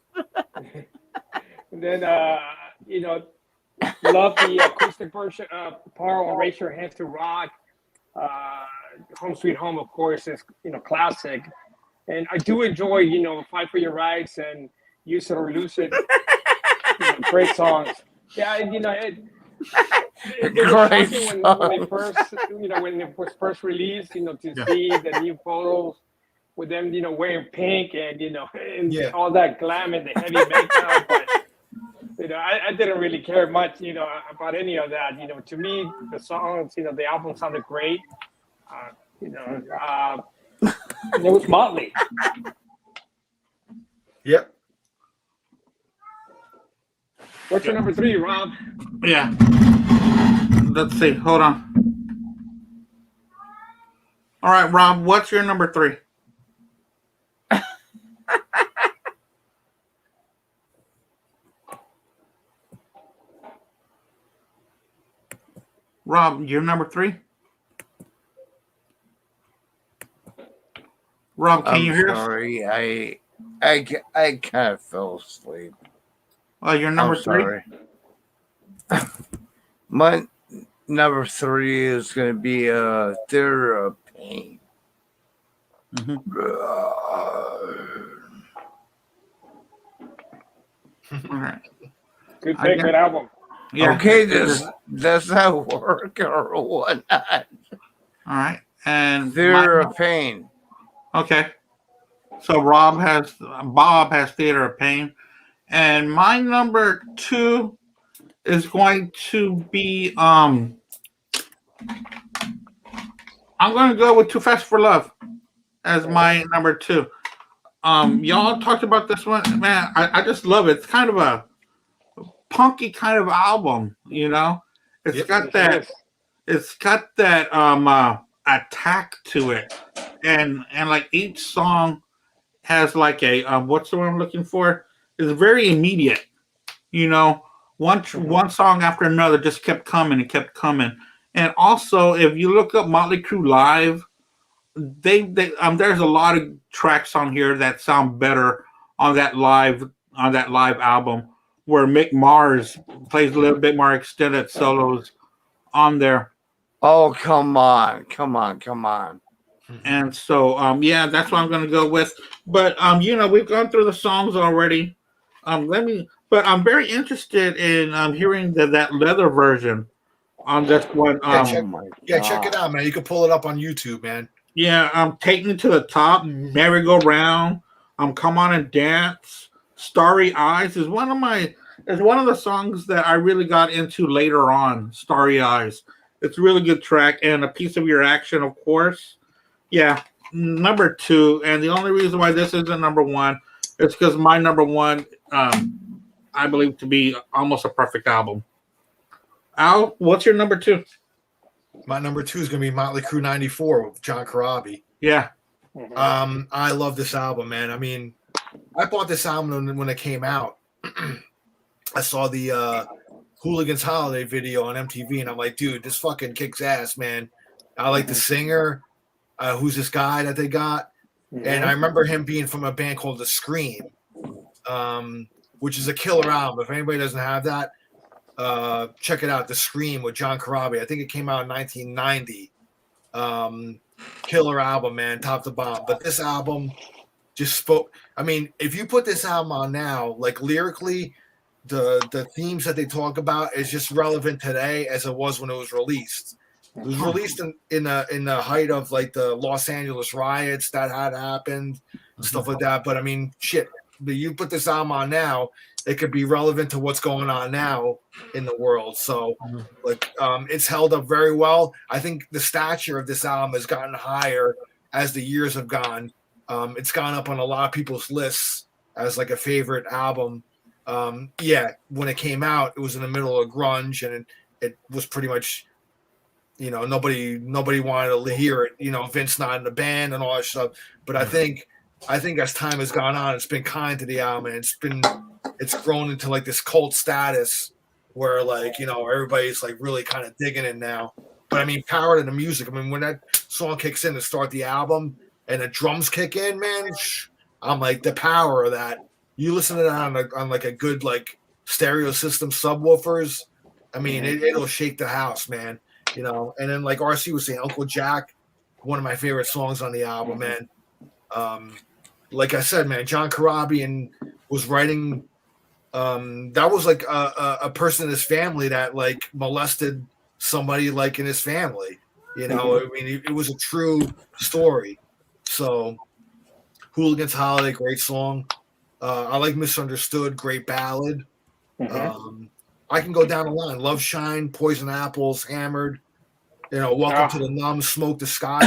And then, love the acoustic version part on Raise Your Hands to Rock. Home Sweet Home, of course, is, classic. And I do enjoy, Fight for Your Rights and Use It or Lose It. Great songs. Yeah, it was shocking when it was first released, to see the new photos with them, wearing pink and, all that glam and the heavy makeup. But, I didn't really care much, about any of that. To me, the songs, the album sounded great. It was Motley. Yep. What's your number 3, Rob? Yeah. Let's see. Hold on. All right, Rob, what's your number 3? Rob, your number 3? Rob, can you hear us? Sorry, I kind of fell asleep. Your number 3? Sorry. My number 3 is going to be Theater of Pain. All right. Good pick, good album. Yeah. Okay, does that work or whatnot? All right. And Theater of Pain. Okay. So Bob has Theater of Pain. And my number 2 is going to be I'm going to go with Too Fast for Love as my number 2. Y'all talked about this one, man. I just love it. It's kind of a punky kind of album, It's got that attack to it, and like each song has like a what's the one I'm looking for? It's very immediate, One song after another just kept coming and kept coming. And also, if you look up Motley Crue live, there's a lot of tracks on here that sound better on that live album, where Mick Mars plays a little bit more extended solos on there. Oh, come on. And so, that's what I'm going to go with. But, we've gone through the songs already. But I'm very interested in hearing that leather version on this one. Check it out, man. You can pull it up on YouTube, man. Yeah, Taking It to the Top, Merry Go Round, Come On and Dance, Starry Eyes is one of the songs that I really got into later on. Starry Eyes. It's a really good track, and A Piece of Your Action, of course. Yeah, number 2. And the only reason why this isn't number 1 is because my number 1, I believe to be almost a perfect album. Al, what's your number 2? My number 2 is going to be Motley Crue 94 with John Corabi. Yeah. I love this album, man. I mean, I bought this album when it came out. I saw the Hooligans Holiday video on MTV, and I'm like, dude, this fucking kicks ass, man. I like the singer, who's this guy that they got. And I remember him being from a band called The Scream, which is a killer album. If anybody doesn't have that, check it out. The Scream with John Corabi. I think it came out in 1990. Killer album, man, top to bottom. But this album just spoke. I mean, if you put this album on now, like lyrically, the themes that they talk about is just relevant today as it was when it was released. It was released in the height of like the Los Angeles riots that had happened, stuff like that. But I mean, shit, you put this album on now, it could be relevant to what's going on now in the world. So like it's held up very well. I think the stature of this album has gotten higher as the years have gone. It's gone up on a lot of people's lists as like a favorite album. Yeah, when it came out, it was in the middle of grunge, and it was pretty much, you know, nobody wanted to hear it. You know, Vince not in the band and all that stuff. But I think as time has gone on, it's been kind to the album, and it's grown into like this cult status where like, you know, everybody's like really kind of digging it now. But I mean, power to the music. I mean, when that song kicks in to start the album and the drums kick in, man, I'm like, the power of that. You listen to that on like a good like stereo system subwoofers. I mean, it'll shake the house, man. You know. And then like RC was saying, Uncle Jack, one of my favorite songs on the album, man. Like I said, man, John Corabi was writing. That was like a person in his family that like molested somebody like in his family. You know, I mean, it was a true story. So, Hooligans Holiday, great song. I like Misunderstood, great ballad. I can go down the line. Love Shine, Poison Apples, Hammered. You know, Welcome to the Numb, Smoke the Sky.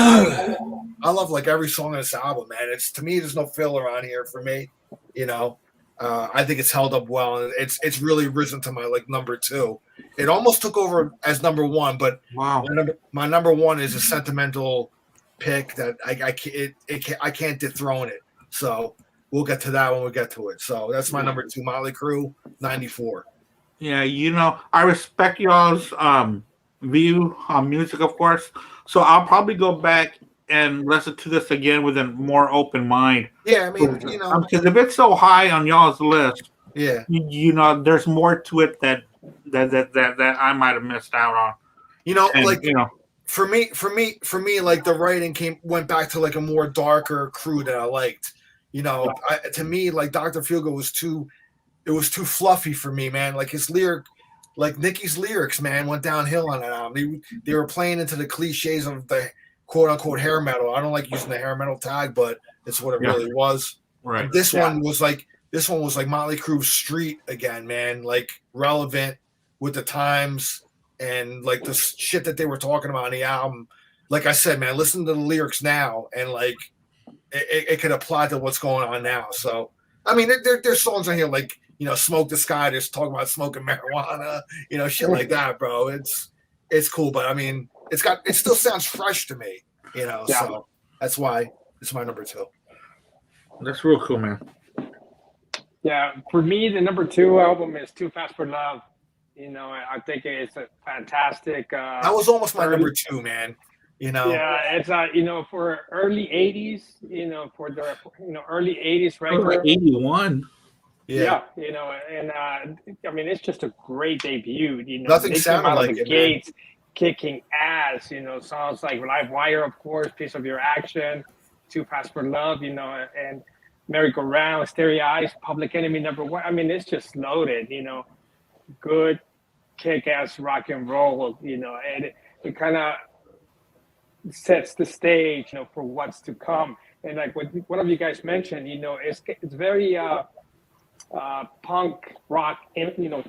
I love like every song on this album, man. It's to me, there's no filler on here for me. You know, I think it's held up well, and it's really risen to my like number 2. It almost took over as number 1, but wow, my number 1 is a sentimental pick that I can't dethrone it. So we'll get to that when we get to it. So that's my number 2, Motley Crue, 94. Yeah, you know, I respect y'all's view on music, of course. So I'll probably go back and listen to this again with a more open mind. Yeah, I mean, you know, because if it's so high on y'all's list, yeah, you know, there's more to it that I might have missed out on. You know, and, like you know, for me, like the writing went back to like a more darker Crue that I liked. You know, to me, like Dr. Feelgood was too fluffy for me, man. Like his like Nicky's lyrics, man, went downhill on that album. They were playing into the cliches of the quote unquote hair metal. I don't like using the hair metal tag, but it's what it really was. Right. And this one was like Motley Crue street again, man. Like relevant with the times and like the shit that they were talking about on the album. Like I said, man, listen to the lyrics now and like it could apply to what's going on now. So I mean, there's songs on here like, you know, Smoke the Sky, just talking about smoking marijuana, you know, shit like that, bro. It's cool, but I mean, it still sounds fresh to me, you know. Yeah. So that's why it's my number 2. That's real cool, man. Yeah, for me, the number 2 album is Too Fast for Love. You know, I think it's a fantastic. That was almost my number 2, man. You know. Yeah, it's you know, for early '80s, you know, for the early '80s record. 81. Yeah, you know, and I mean, it's just a great debut. You know, nothing sounded like the gates, man. Kicking ass. You know, songs like Live Wire, of course, Piece of Your Action, Too Fast for Love. You know, and Merry Go Round, Starry Eyes, Public Enemy #1. I mean, it's just loaded. You know, good, kick-ass rock and roll. You know, and it kind of sets the stage, you know, for what's to come. And like what one of you guys mentioned, you know, it's very punk rock,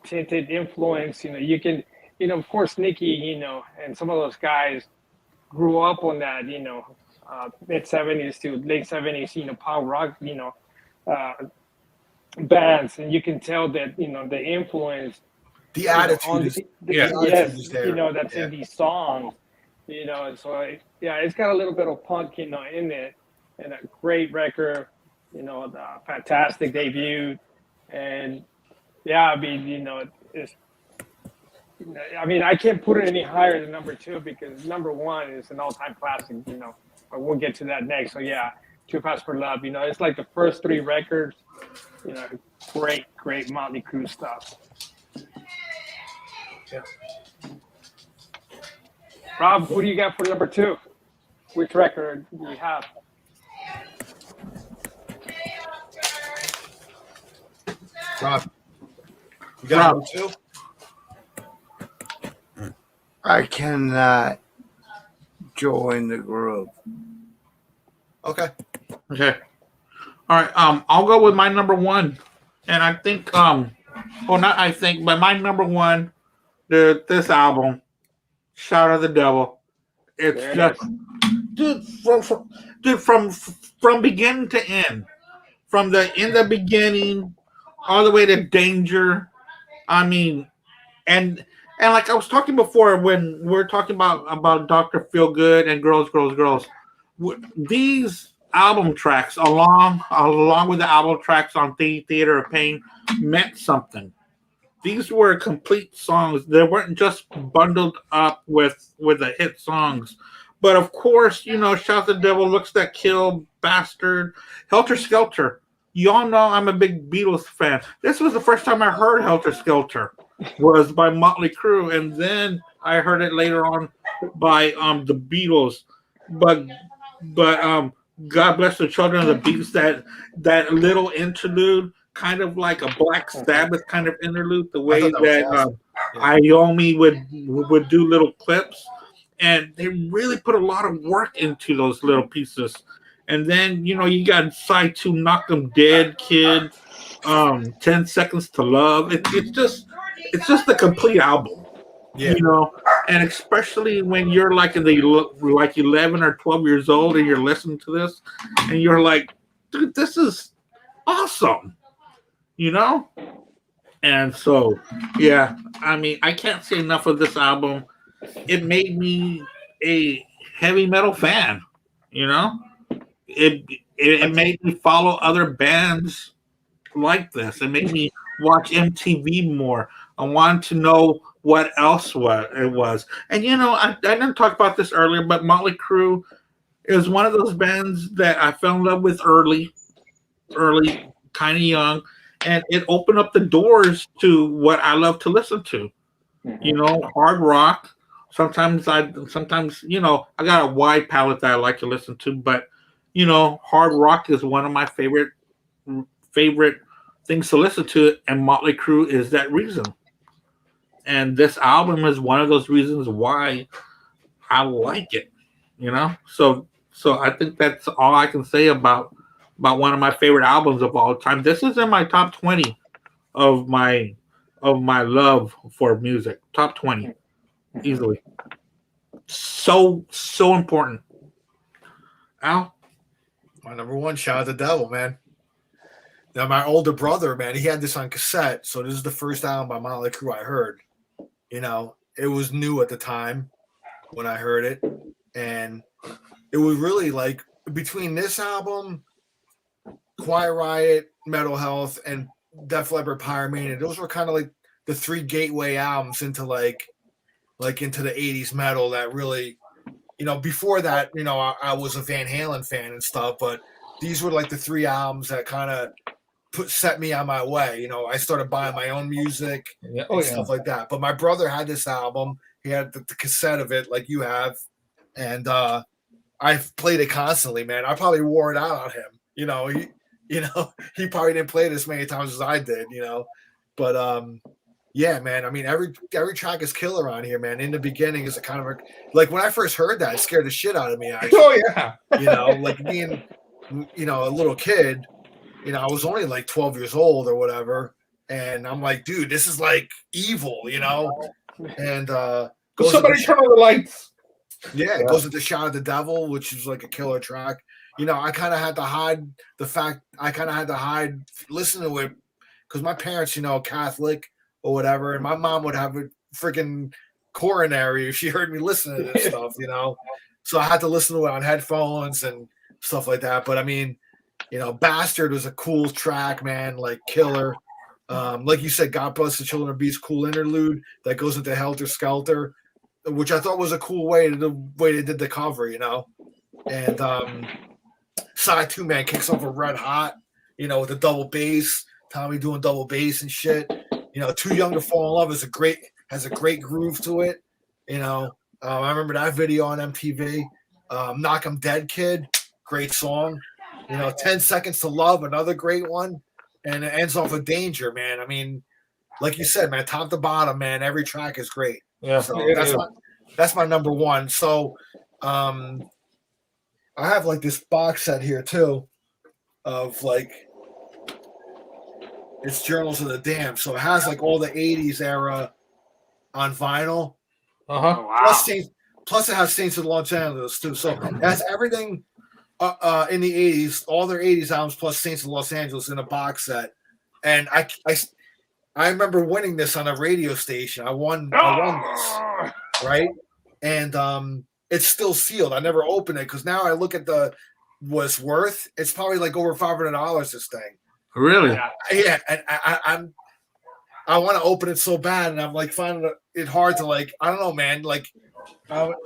tinted influence. You can, of course, Nicky, and some of those guys grew up on that, mid 70s to late 70s, punk rock, uh, bands, and you can tell that, the influence, The attitude on is Yeah. the attitude is there. that's Yeah. in these songs, and so it's got a little bit of punk, in it, and a great record, the fantastic debut, and I mean, it's. I mean, I can't put it any higher than number 2 because number 1 is an all-time classic. But we'll get to that next. So Too Fast for Love. It's like the first 3 records. Great Motley Crue stuff. Yeah. Rob, who do you got for number 2? Which record do you have? Rob, you got number 2? I cannot join the group. Okay. Okay. All right. I'll go with my number 1, and I think not I think, but my number 1, this album, Shout of the Devil. It's There just from beginning to end, from in the beginning all the way to Danger. I mean, and like I was talking before when we were talking about Dr. Feelgood and Girls. These album tracks, along with the album tracks on Theater of Pain, meant something. These were complete songs. They weren't just bundled up with the hit songs. But of course, Shout the Devil, Looks That Kill, Bastard, Helter Skelter. You all know I'm a big Beatles fan. This was the first time I heard Helter Skelter, was by Motley Crue, and then I heard it later on by the Beatles. But God Bless the Children of the Beast, that little interlude, kind of like a Black Sabbath kind of interlude, the way that awesome. Iommi would do little clips, and they really put a lot of work into those little pieces. And then you got side 2, Knock 'Em Dead, Kid, 10 Seconds to Love. It's just the complete album. Yeah. And especially when you're like 11 or 12 years old and you're listening to this and you're like, dude, this is awesome, and so I mean, I can't say enough of this album. It made me a heavy metal fan. It made me follow other bands like this. It made me watch MTV more. I wanted to know what else it was. And I didn't talk about this earlier, but Motley Crue is one of those bands that I fell in love with early, kind of young, and it opened up the doors to what I love to listen to. Hard rock. Sometimes I got a wide palette that I like to listen to, but hard rock is one of my favorite things to listen to, and Motley Crue is that reason. And this album is one of those reasons why I like it, So I think that's all I can say about one of my favorite albums of all time. This is in my top 20 of my love for music. Top 20, easily. So important. Al? My number 1, Shout of the Devil, man. Now, my older brother, man, he had this on cassette, so this is the first album by Motley Crue I heard. It was new at the time when I heard it, and it was really like between this album, Quiet Riot, Metal Health, and Def Leppard, Pyromania. Those were kind of like the 3 gateway albums into like into the 80s metal that really, before that, I was a Van Halen fan and stuff, but these were like the 3 albums that kind of set me on my way. I started buying my own music and stuff like that. But my brother had this album. He had the cassette of it like you have. And I've played it constantly, man. I probably wore it out on him. He probably didn't play it as many times as I did, But yeah, man. I mean, every track is killer on here, man. In the beginning is a kind of like when I first heard that, it scared the shit out of me, actually. Oh yeah. Like being, a little kid. I was only like 12 years old or whatever, and I'm like, dude, this is like evil, and Somebody turn on the lights. Yeah, it goes into Shout at the Devil, which is like a killer track. I kind of had to hide listening to it because my parents, Catholic or whatever, and my mom would have a freaking coronary if she heard me listening to this stuff, So I had to listen to it on headphones and stuff like that. But I mean, Bastard was a cool track, man, like killer. Like you said, God Bless the Children of Beast, cool interlude that goes into Helter Skelter, which I thought was a cool way the way they did the cover, And side 2, man, kicks off a Red Hot, with the double bass, Tommy doing double bass and shit. Too Young to Fall in Love has a great groove to it. I remember that video on MTV. Knock 'em Dead Kid, great song. 10 Seconds to Love, another great one. And it ends off with Danger, man. I mean, like you said, man, top to bottom, man, every track is great. Yeah, so that's my number one. So I have like this box set here too of like it's Journals of the Damned. So it has like all the 80s era on vinyl. Uh-huh. Wow. Plus it has Saints of Los Angeles too. So it has everything in the 80s, all their 80s albums plus Saints of Los Angeles in a box set. And I remember winning this on a radio station. I won this, right? And it's still sealed. I never opened it because now I look at what it's worth. It's probably like over $500. This thing. Really? Yeah. And I want to open it so bad, and I'm like finding it hard to like. I don't know, man. Like, don't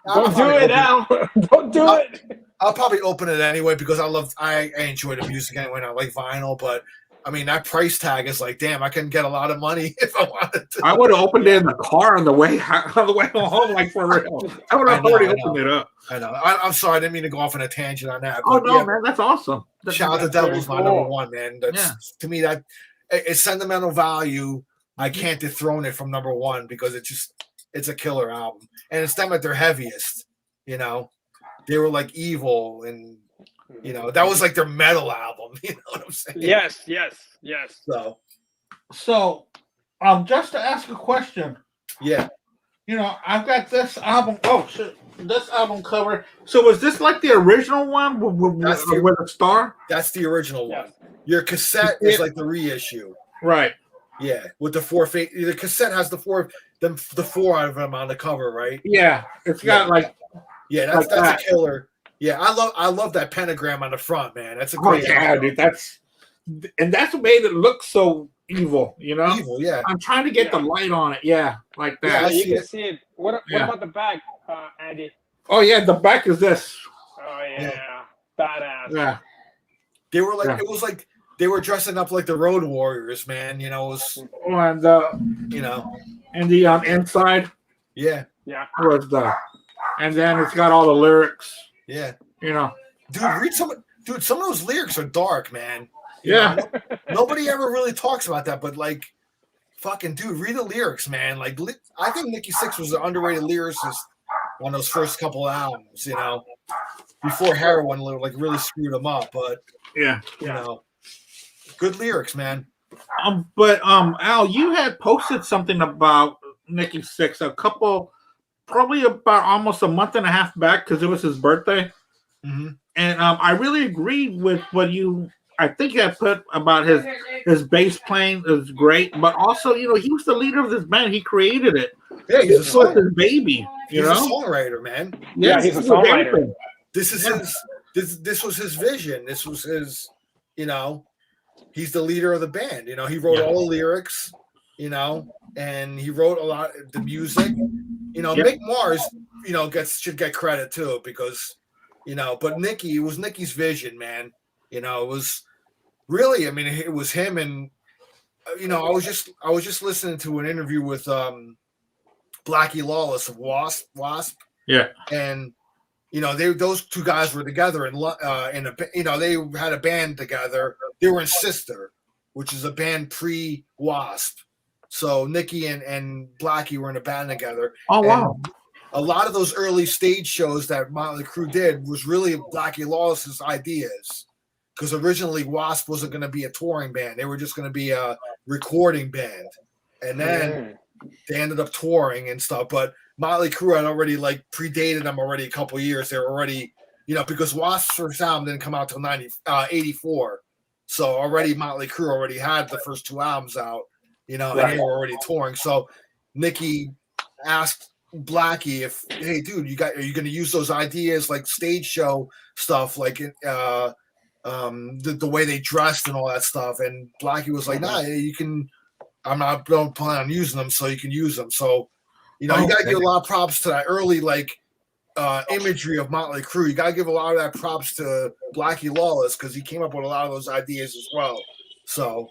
do it now. Don't do it. I'll probably open it anyway because I enjoy the music anyway. And I like vinyl, but I mean that price tag is like, damn, I can get a lot of money if I wanted to. I would have opened it in the car on the way home, like for real. I would have already opened it up. I know. I'm sorry, I didn't mean to go off on a tangent on that. Oh no, man, that's awesome. Shout Out the Devil's my number one, man. That's to me that it's sentimental value. I can't dethrone it from number one because it's a killer album, and it's them at their heaviest. They were like evil, and that was like their metal album. You know what I'm saying? Yes. So, just to ask a question. Yeah. I've got this album. Oh shit, this album cover. So was this like the original one with a star? That's the original one. Your cassette is like the reissue. Right. Yeah, with the four face. The cassette has the four of them on the cover, right? Yeah, it's got like. Yeah, that's a killer. Yeah, I love that pentagram on the front, man. That's a great. Oh, yeah, dude, that's what made it look so evil. Evil, yeah. I'm trying to get the light on it. Yeah, like that. Yeah, you can see it. What about the back, Andy? Oh yeah, the back is this. Oh yeah, badass. Yeah. They were like it was like they were dressing up like the Road Warriors, man. It was. And and the inside. Yeah. Yeah. Was and then it's got all the lyrics. Yeah. Dude, read some of those lyrics are dark, man. Nobody ever really talks about that, but like, fucking dude, read the lyrics, man. Like, I think Nikki Sixx was an underrated lyricist on those first couple of albums, before heroin like really screwed him up. But good lyrics, man. But Al, you had posted something about Nikki Sixx probably about almost a month and a half back because it was his birthday. Mm-hmm. And I really agreed with what I think you had put about his bass playing is great, but also, he was the leader of this band. He created it. Yeah, this was his baby. He's a songwriter, man. Yeah, he's a songwriter. This was his vision. This was his, he's the leader of the band. He wrote all the lyrics, and he wrote a lot of the music. Mick Mars, should get credit too because, but it was Nicky's vision, man. It was really, it was him, and I was just listening to an interview with Blackie Lawless of Wasp. Yeah, and those two guys were together in they had a band together. They were in Sister, which is a band pre-Wasp. So Nicky and Blackie were in a band together. Oh wow! And a lot of those early stage shows that Motley Crue did was really Blackie Lawless's ideas, because originally Wasp wasn't going to be a touring band; they were just going to be a recording band, and then they ended up touring and stuff. But Motley Crue had already like predated them already a couple of years. They were already, because Wasp's first album didn't come out till 84, so already Motley Crue already had the first 2 albums out, and they were already touring. So Nicky asked Blackie if, hey, dude, are you going to use those ideas like stage show stuff, like the way they dressed and all that stuff? And Blackie was like, nah, you can. Don't plan on using them, so you can use them. So, you got to give a lot of props to that early imagery of Motley Crue. You got to give a lot of that props to Blackie Lawless because he came up with a lot of those ideas as well. So,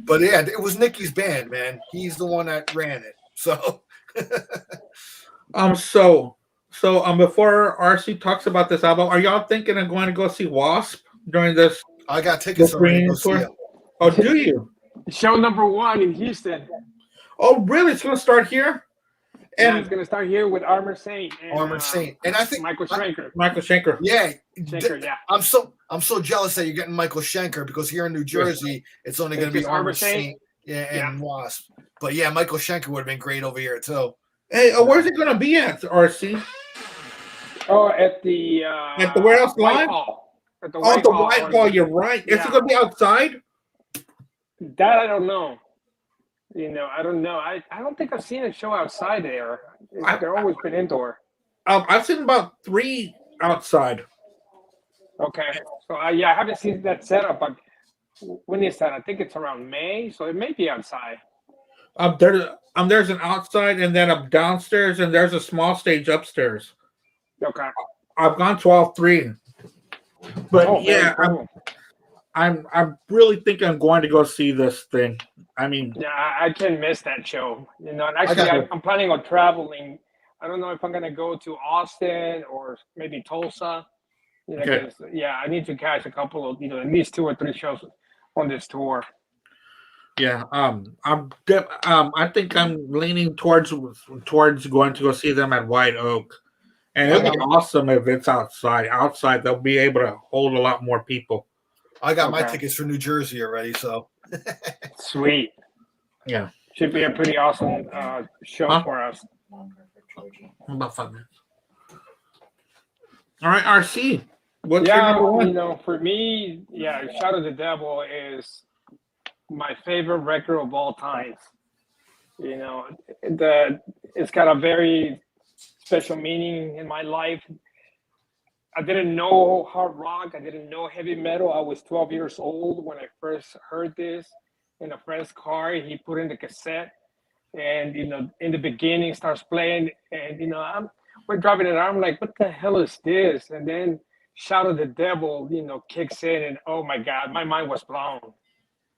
but yeah, it was Nicky's band, man. He's the one that ran it. So, before RC talks about this album, are y'all thinking of going to go see Wasp during this? I got tickets already to go see them. Oh, do you? Show number 1 in Houston. Oh, really? It's going to start here? And it's going to start here with Armor Saint. And I think Michael Schenker. Michael Schenker. Yeah. Schenker, yeah. I'm so jealous that you're getting Michael Schenker because here in New Jersey, it's only going to be Armor Saint and Wasp. But yeah, Michael Schenker would have been great over here too. Hey, where's it going to be at, RC? Oh, at the Warehouse White Live? Hall. At the White Hall, you're right. Yeah. Is it going to be outside? That I don't know. I don't know. I don't think I've seen a show outside there. They've always been indoor. I've seen about 3 outside. Okay. So, I haven't seen that setup, but when is that? I think it's around May, so it may be outside. There's an outside, and then up downstairs, and there's a small stage upstairs. Okay. I've gone to all 3. But cool. I'm really thinking I'm going to go see this thing. I mean, I can't miss that show. And actually, I'm planning on traveling. I don't know if I'm going to go to Austin or maybe Tulsa. Okay. I need to catch a couple of, at least 2 or 3 shows on this tour. Yeah. I think I'm leaning towards going to go see them at White Oak, and it'd be awesome if it's outside. Outside, they'll be able to hold a lot more people. I got my tickets for New Jersey already, so. Sweet. Yeah. Should be a pretty awesome show for us. About 5 minutes. All right, RC. What's your number 1? For me, Shout of the Devil is my favorite record of all times. It's got a very special meaning in my life. I didn't know hard rock. I didn't know heavy metal. I was 12 years old when I first heard this in a friend's car. He put in the cassette, and in the beginning starts playing, and we're driving it. I'm like, what the hell is this? And then Shout of the Devil, kicks in, and oh my God, my mind was blown.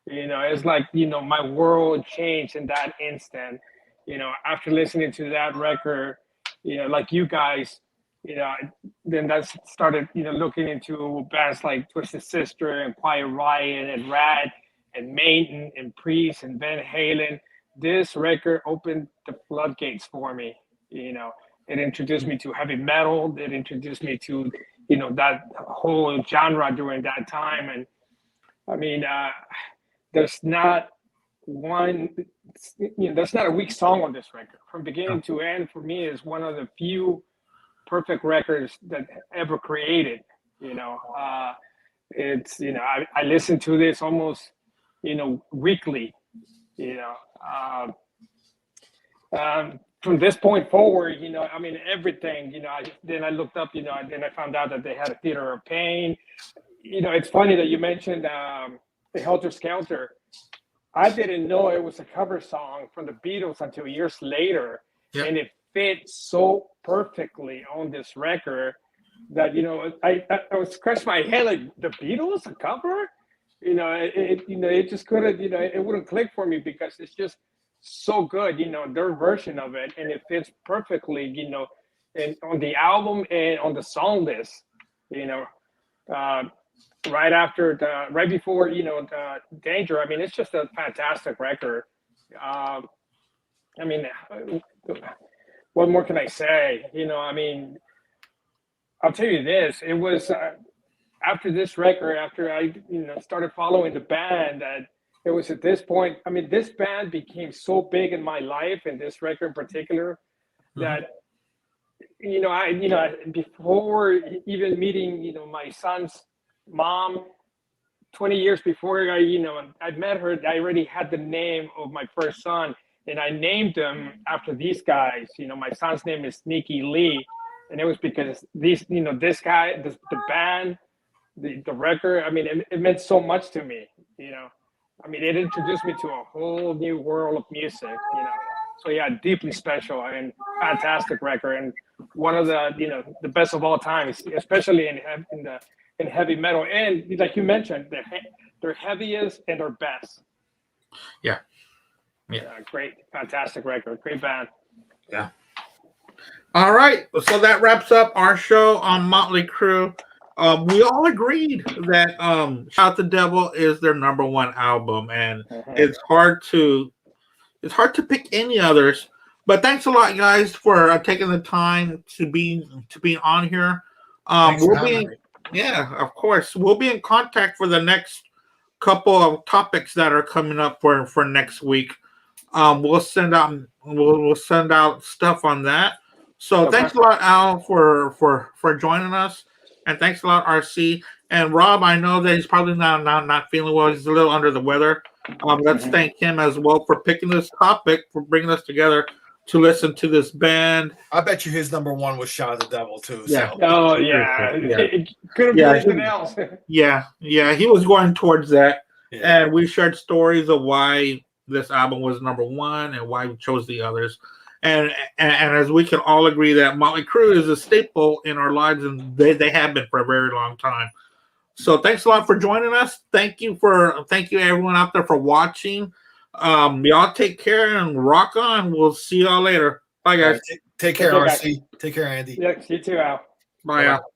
It's like my world changed in that instant. After listening to that record, like you guys. Then that started, looking into bands like Twisted Sister and Quiet Riot and Rad and Maiden and Priest and Van Halen. This record opened the floodgates for me. It introduced me to heavy metal. It introduced me to, that whole genre during that time. And I mean, there's not a weak song on this record. From beginning to end, for me, is one of the few perfect records that ever created. It's I listen to this almost weekly. From this point forward, everything. Then I looked up. Then I found out that they had a Theater of Pain. It's funny that you mentioned the Helter Skelter. I didn't know it was a cover song from the Beatles until years later, and it fit so perfectly on this record that I was scratching my head like, the Beatles a cover, it just couldn't, it wouldn't click for me because it's just so good, their version of it, and it fits perfectly, and on the album and on the song list, right before the Danger. I mean, it's just a fantastic record. What more can I say? I'll tell you this. It was, after this record, after I started following the band, that it was at this point. I mean, this band became so big in my life, and this record in particular, that before even meeting my son's mom, 20 years before I met her, I already had the name of my first son, and I named him after these guys. My son's name is Sneaky Lee, and it was because this guy, the band, the record. I mean, it meant so much to me. I mean, it introduced me to a whole new world of music. So yeah, deeply special and fantastic record, and one of the best of all time, especially in heavy metal. And like you mentioned, they're heaviest and they're best. Yeah. Great, fantastic record, great band. Yeah. All right, so that wraps up our show on Motley Crue. We all agreed that Shout the Devil is their number one album, and it's hard to pick any others. But thanks a lot, guys, for taking the time to be on here. Of course, we'll be in contact for the next couple of topics that are coming up for next week. We'll send out stuff on that. So thanks a lot, Al, for joining us, and thanks a lot, RC and Rob. I know that he's probably not feeling well. He's a little under the weather. Let's thank him as well for picking this topic, for bringing us together to listen to this band. I bet you his number one was Shot of the Devil too. Yeah. So. Oh yeah. It could have been anything else. Yeah, he was going towards that, and we shared stories of why this album was number one and why we chose the others. And as we can all agree that Motley Crue is a staple in our lives, and they have been for a very long time. So thanks a lot for joining us. Thank you everyone out there for watching. Y'all take care and rock on. We'll see y'all later. Bye guys. Take care, RC. Take care, Andy. Yeah, you too, Al. Bye, Al.